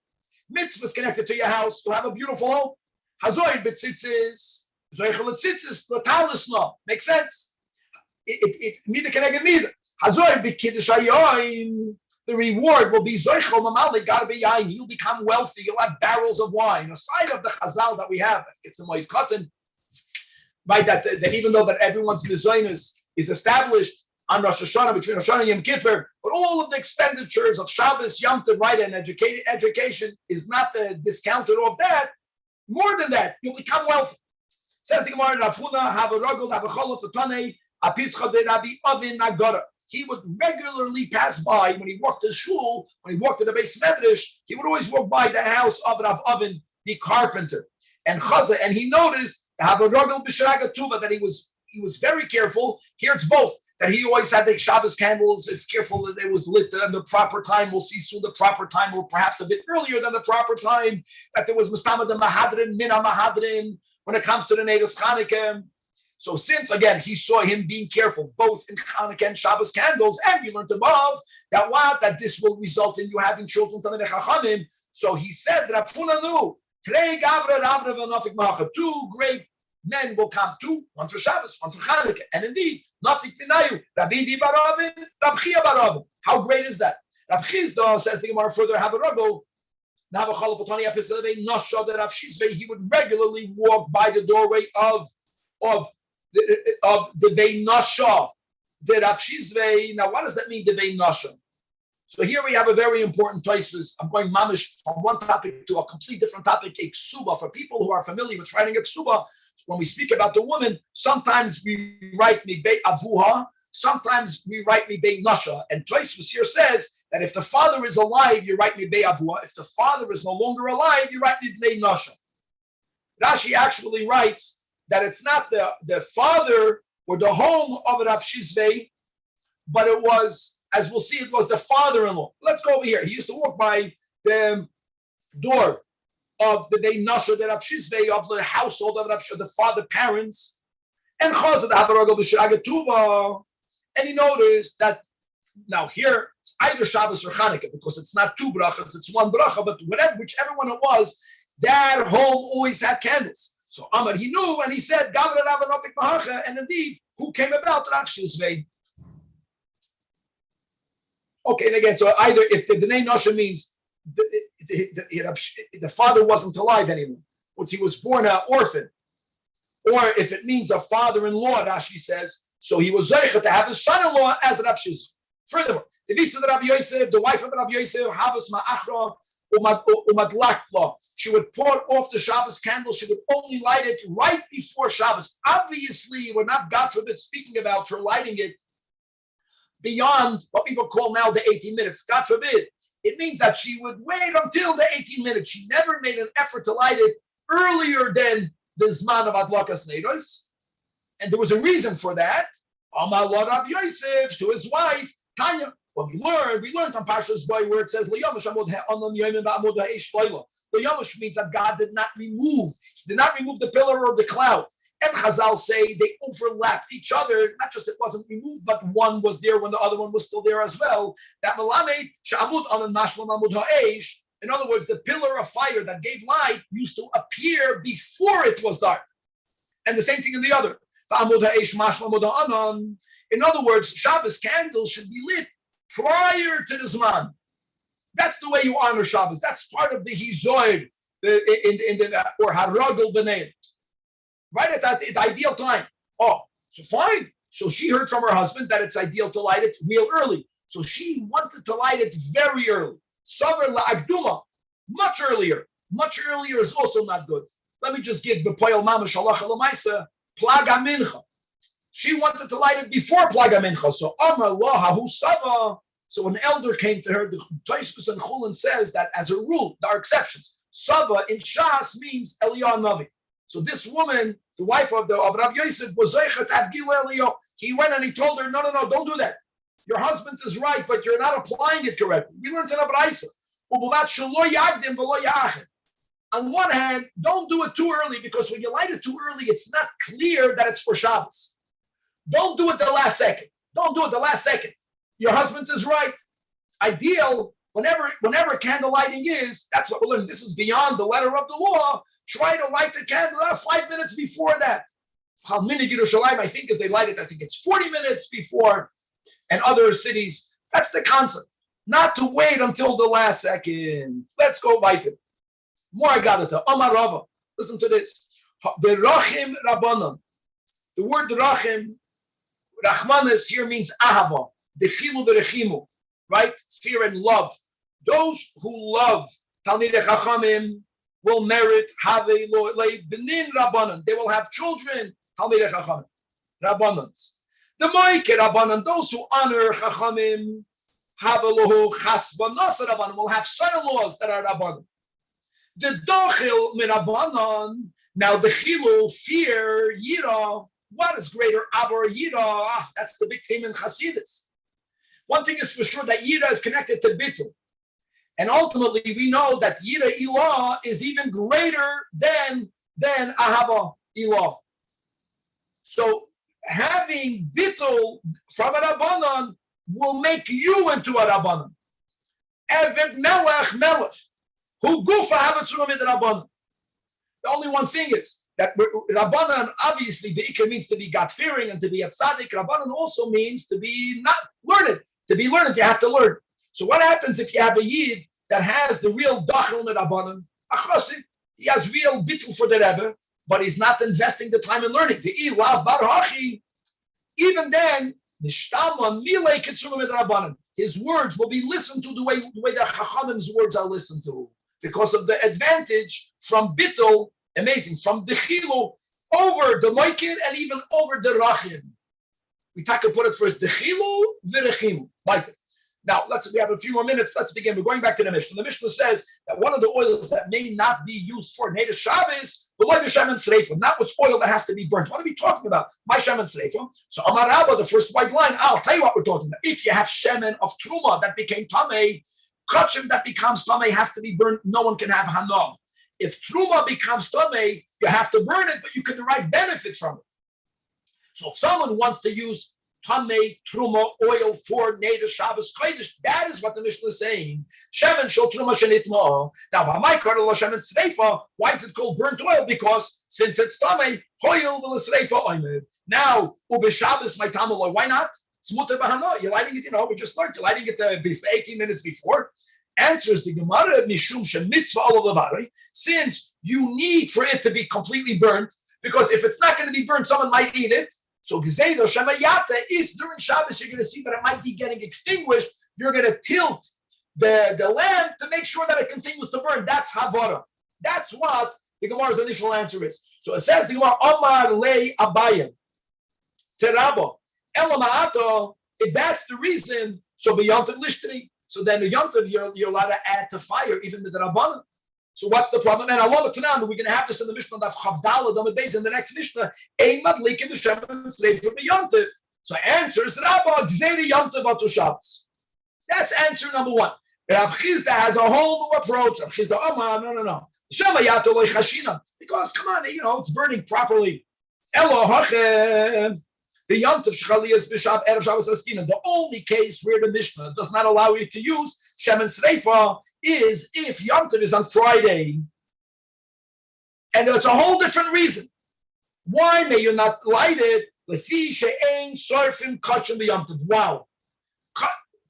Mitzvahs connected to your house to have a beautiful home. Hazoy b'tzitzis. Zoicha l'tzitzis l'talisna. Makes sense. It neither connected neither. Hazoy b'kiddush hayoim. The reward will be zoichel mamalik, gotta be yain. You'll become wealthy. You'll have barrels of wine. Aside of the chazal that we have, it's a moed cotton, right? That even though that everyone's mizoinus is established on Rosh Hashanah between Rosh Hashanah and Yom Kippur, but all of the expenditures of Shabbos, Yom Tov, right, and education is not discounted off that. More than that, you'll become wealthy. Says the Gemara, Rafuna have a ruggle, have a cholot fatane, a pischa de Rabbi Avin Nagara. He would regularly pass by when he walked to shul, when he walked to the base medrash, he would always walk by the house of Rav Avin, the carpenter. And Chaza, and he noticed that he was very careful. Here it's both, that he always had the Shabbos candles. It's careful that it was lit at the proper time. We'll see soon the proper time, or perhaps a bit earlier than the proper time, that there was Mustama the Mahadrin, Mina Mahadrin, when it comes to the Neidas Chanukah. So since, again, he saw him being careful, both in Chanukah and Shabbos candles, and we learned above that this will result in you having children. So he said that Afuna knew, two great men will come, one for Shabbos, one for Chanukah. And indeed, nothing Pinayu, Rabbi Di Baravin, Rabbi Chia Baravin. How great is that? Rabbi Chizda says the Gemara further, have a ruggle. He would regularly walk by the doorway of the Vei Nasha, the Rav Shizvei. Now, what does that mean, the Vei Nasha? So here we have a very important Tosfos. I'm going mamish from one topic to a complete different topic, a ksuba. For people who are familiar with writing a ksuba, when we speak about the woman, sometimes we write Mibei Avuha, sometimes we write Mibei Nasha. And Tosfos here says that if the father is alive, you write Mibei Avuha. If the father is no longer alive, you write Mibei Nasha. Rashi actually writes that it's not the father or the home of Rav Shizvei, but it was, as we'll see, it was the father-in-law. Let's go over here. He used to walk by the door of the Vei Nasha, the Rav Shizvei, of the household of Rav Shizvei, the father parents, and and he noticed that now here it's either Shabbos or Chanukah, because it's not two brachas, it's one bracha, but whichever one it was, that home always had candles. So Amar, he knew, and he said, and indeed, who came about Rav Shizvei? Okay, and again, so either if the name Nasha means the father wasn't alive anymore, once he was born an orphan, or if it means a father-in-law, Rashi says, so he was zeicha to have his son-in-law as Rav Shizvei. Furthermore, the visa of Rabbi Yosef, the wife of Rabbi Yosef, Havas Ma'achra, she would pour off the Shabbos candle. She would only light it right before Shabbos. Obviously, we're not, God forbid, speaking about her lighting it beyond what people call now the 18 minutes. God forbid. It means that she would wait until the 18 minutes. She never made an effort to light it earlier than the Zman of Adlakas Neiros. And there was a reason for that. Amar Rav Yosef to his wife, Tanya. Well, we learned on Parshas Boy where it says Leyamush means that God did not remove the pillar or the cloud. And Chazal say they overlapped each other. Not just it wasn't removed, but one was there when the other one was still there as well. That Melamed Shamud on Mashlam Amud Ha'esh. In other words, the pillar of fire that gave light used to appear before it was dark. And the same thing in the other. In other words, Shabbos candles should be lit prior to the Zman. That's the way you honor Shabbos. That's part of the Hizoid or Haragel B'nei. Right at that ideal time. Oh, so fine. So she heard from her husband that it's ideal to light it real early. So she wanted to light it very early. Savar la'agduma, much earlier. Much earlier is also not good. Let me just give B'poyel Mama Shalach Alamaisa, Plaga Mincha. She wanted to light it before Plaga Mincha. So Amar Laha Sava. So an elder came to her. The Tosfos and Chulin says that as a rule, there are exceptions. Sava in Shas means Eliyah Navi. So this woman, the wife of Rav Yosef, was Zeichet Avgila Eliyah. He went and he told her, no, don't do that. Your husband is right, but you're not applying it correctly. We learned in Abraisa. On one hand, don't do it too early, because when you light it too early, it's not clear that it's for Shabbos. Don't do it the last second. Don't do it the last second. Your husband is right. Ideal, whenever candle lighting is, that's what we're learning. This is beyond the letter of the law. Try to light the candle 5 minutes before that. Chalminig Yerushalayim, I think, as they light it, I think it's 40 minutes before, and other cities. That's the concept. Not to wait until the last second. Let's go weiter. More I got it. Amar Rava. Listen to this. The Rachim Rabbanon. The word Rachim, Rachmanis here means Ahava. Dechimu berechimu. Right? Fear and love. Those who love Talmidei Chachamim will merit Havei Lo Benin Rabbanon. They will have children. Talmidei Chachamim. Rabbanons. The Moike Rabbanon. Those who honor Chachamim. Havelohu Chasbanos Rabbanon. Will have son-in-laws that are Rabbanon. The dochil min Rabbanon. Now the chilul, fear, yira. What is greater, abor yira? That's the big theme in Hasidus. One thing is for sure, that yira is connected to bitul, and ultimately we know that yira ilah is even greater than ahava ilah. So having bitul from a Rabbanon will make you into a Rabbanon. Eved melech. Who gufa havetzuma mid Rabbanon. The only one thing is that Rabbanon, obviously, the Ikar means to be God-fearing and to be a tzaddik. Rabbanon also means to be not learned. To be learned, you have to learn. So what happens if you have a Yid that has the real dachel mid Rabbanon, a chassid, he has real bittul for the Rebbe, but he's not investing the time in learning. The ilav bar hachi, even then, nishtama milei kitzuma mid Rabbanon. His words will be listened to the way the Chachamim's words are listened to, because of the advantage from bittul, amazing, from the chilu over the moikid and even over the rachim. We talk to put it first, the chilu, v'rechimu. Now, we have a few more minutes. Let's begin. We're going back to the Mishnah. The Mishnah says that one of the oils that may not be used for Neder Shabbos, the loy b'shem and sreifim, not with oil that has to be burnt. What are we talking about? My shem and sreifim. So Amar Rabba, the first white line, I'll tell you what we're talking about. If you have shemen of truma that became tamei, kachim that becomes tamei has to be burnt. No one can have hanam. If truma becomes tamei, you have to burn it, but you can derive benefit from it. So if someone wants to use tamei truma oil for Neder Shabbos Kodesh, that is what the Mishnah is saying. Shemen shel truma shenitma. Now, why is it called burnt oil? Because since it's tamei, hoil v'lesreifa oimed. Now, ube Shabbos my tamaloi. Why not? It's muter b'hana. You're lighting it. We just learned. You're lighting it 18 minutes before. Answers the Gemara mishum shemitzvah olav. Since you need for it to be completely burnt, because if it's not going to be burnt, someone might eat it. So Gezeido Shemayata, if during Shabbos you're going to see that it might be getting extinguished, you're going to tilt the lamp to make sure that it continues to burn. That's Havara. That's what the Gemara's initial answer is. So it says the Gemara, Omar Le Abayim, Terabo, Elamaato, if that's the reason, so B'Yontav Lishtri, so then the Yontav you're allowed to add to fire, even the Rabbanan. So what's the problem? And Allah Tanan, we're going to have this in the Mishnah of Chavdala Damad Beis in the next Mishnah. Ein madlikim b'shem slave for Yontiv. So answers Rabba Gzeiri Yontiv atu Shabbos. That's answer number one. Rav Chizda has a whole new approach. Rav Chizda, no. Shema yato loy chashina. Because come on, it's burning properly. Elo hachem. The Yontiv Shchaliyas Bishab Erev Shabbos Askina. The only case where the Mishnah does not allow you to use Shem and Sreifa is if Yontiv is on Friday. And it's a whole different reason. Why may you not light it? Lefi she'ein sorfim kachim b'Yontiv. Wow.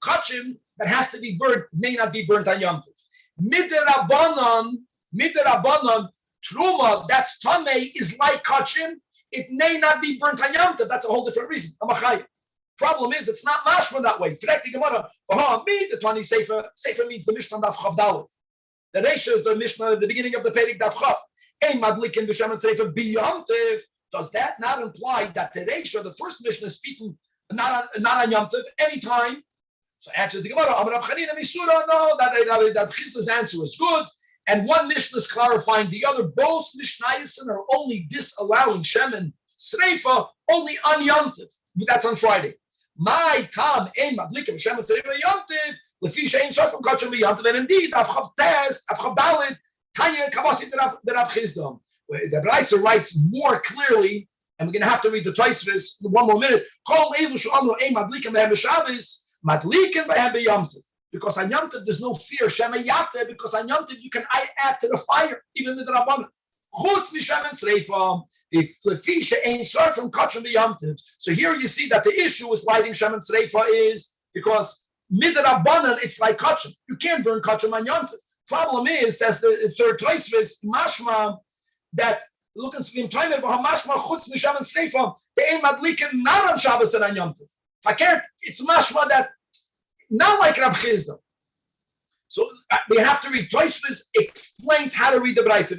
Kachim that has to be burnt may not be burnt on Yontiv. Midirabanan, Truma, that's Tamei, is like Kachim. It may not be burnt on Yom Tov. That's a whole different reason. Problem is, it's not mashma that way. The Tani Sefer. Sefer means the Mishnah Daf Chav Dalet. The Reisha is the Mishnah at the beginning of the Perek Daf Chav. Ein madlikin b'shem and Sefer b'Yom Tov. Does that not imply that the Reisha, the first Mishnah, is speaking not on Yom Tov, anytime? So answers the Gemara, Amar Rav Chanina Misura, no, that Chizda's answer is good. And one Mishnah is clarifying the other. Both Mishnayos are only disallowing Shemen Sreifa only on Yom Tov. That's on Friday. My Tam Ein Madlikim Shemen Sreifa Yom Tov, Lefi Shein Shofim Kachim Yom Tov. And indeed, Avchav Tes, Avchav Dalet, Tanya Kavasi the Rav Chizda. The Brayser writes more clearly, and we're going to have to read the Tosfos one more minute. Kol Elu She'amru Ein Madlikim Behem B'Shabbos, Madlikim Behem B'Yom Tov. Because on Yom Tov there's no fear, Shema Yate, because on Yom Tov you can add to the fire, even with the Rabbanan. Chutz Mishemen Sreifa, the Lefi She'ein Shofim Kachim B'Yom Tov. So here you see that the issue with lighting Shemen Sreifa is because mid Rabbanan it's like Kachim. You can't burn Kachim on Yom Tov. Problem is, says the third Tosfos, Mashma, that looking to him time about Mashma Chutz Mishemen Sreifa, they ain't Madlikin not on Shabbos and on Yom Tov. It's Mashma that not like Rab Chizda. So we have to read. Tosfos explains how to read the Brayso.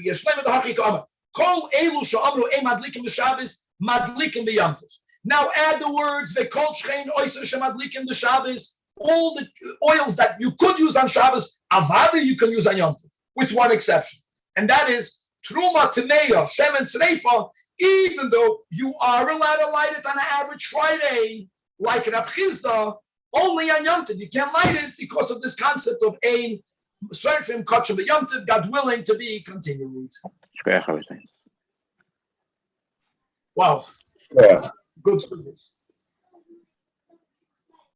Kol elu she'amru ein madlikim b'Shabbos, madlikim b'Yom Tov. Now add the words ve'kol shchein oyser shemadlikim b'Shabbos. All the oils that you could use on Shabbos, avada you can use on Yom Tov, with one exception, and that is truma tmeya shemen sreifa. Even though you are allowed to light it on an average Friday, like Rab Chizda, only on Yom Tov. You can't light it because of this concept of ein Sreifim Kachim B'Yom Tov, God willing, to be continued. Wow. Yeah. Good service.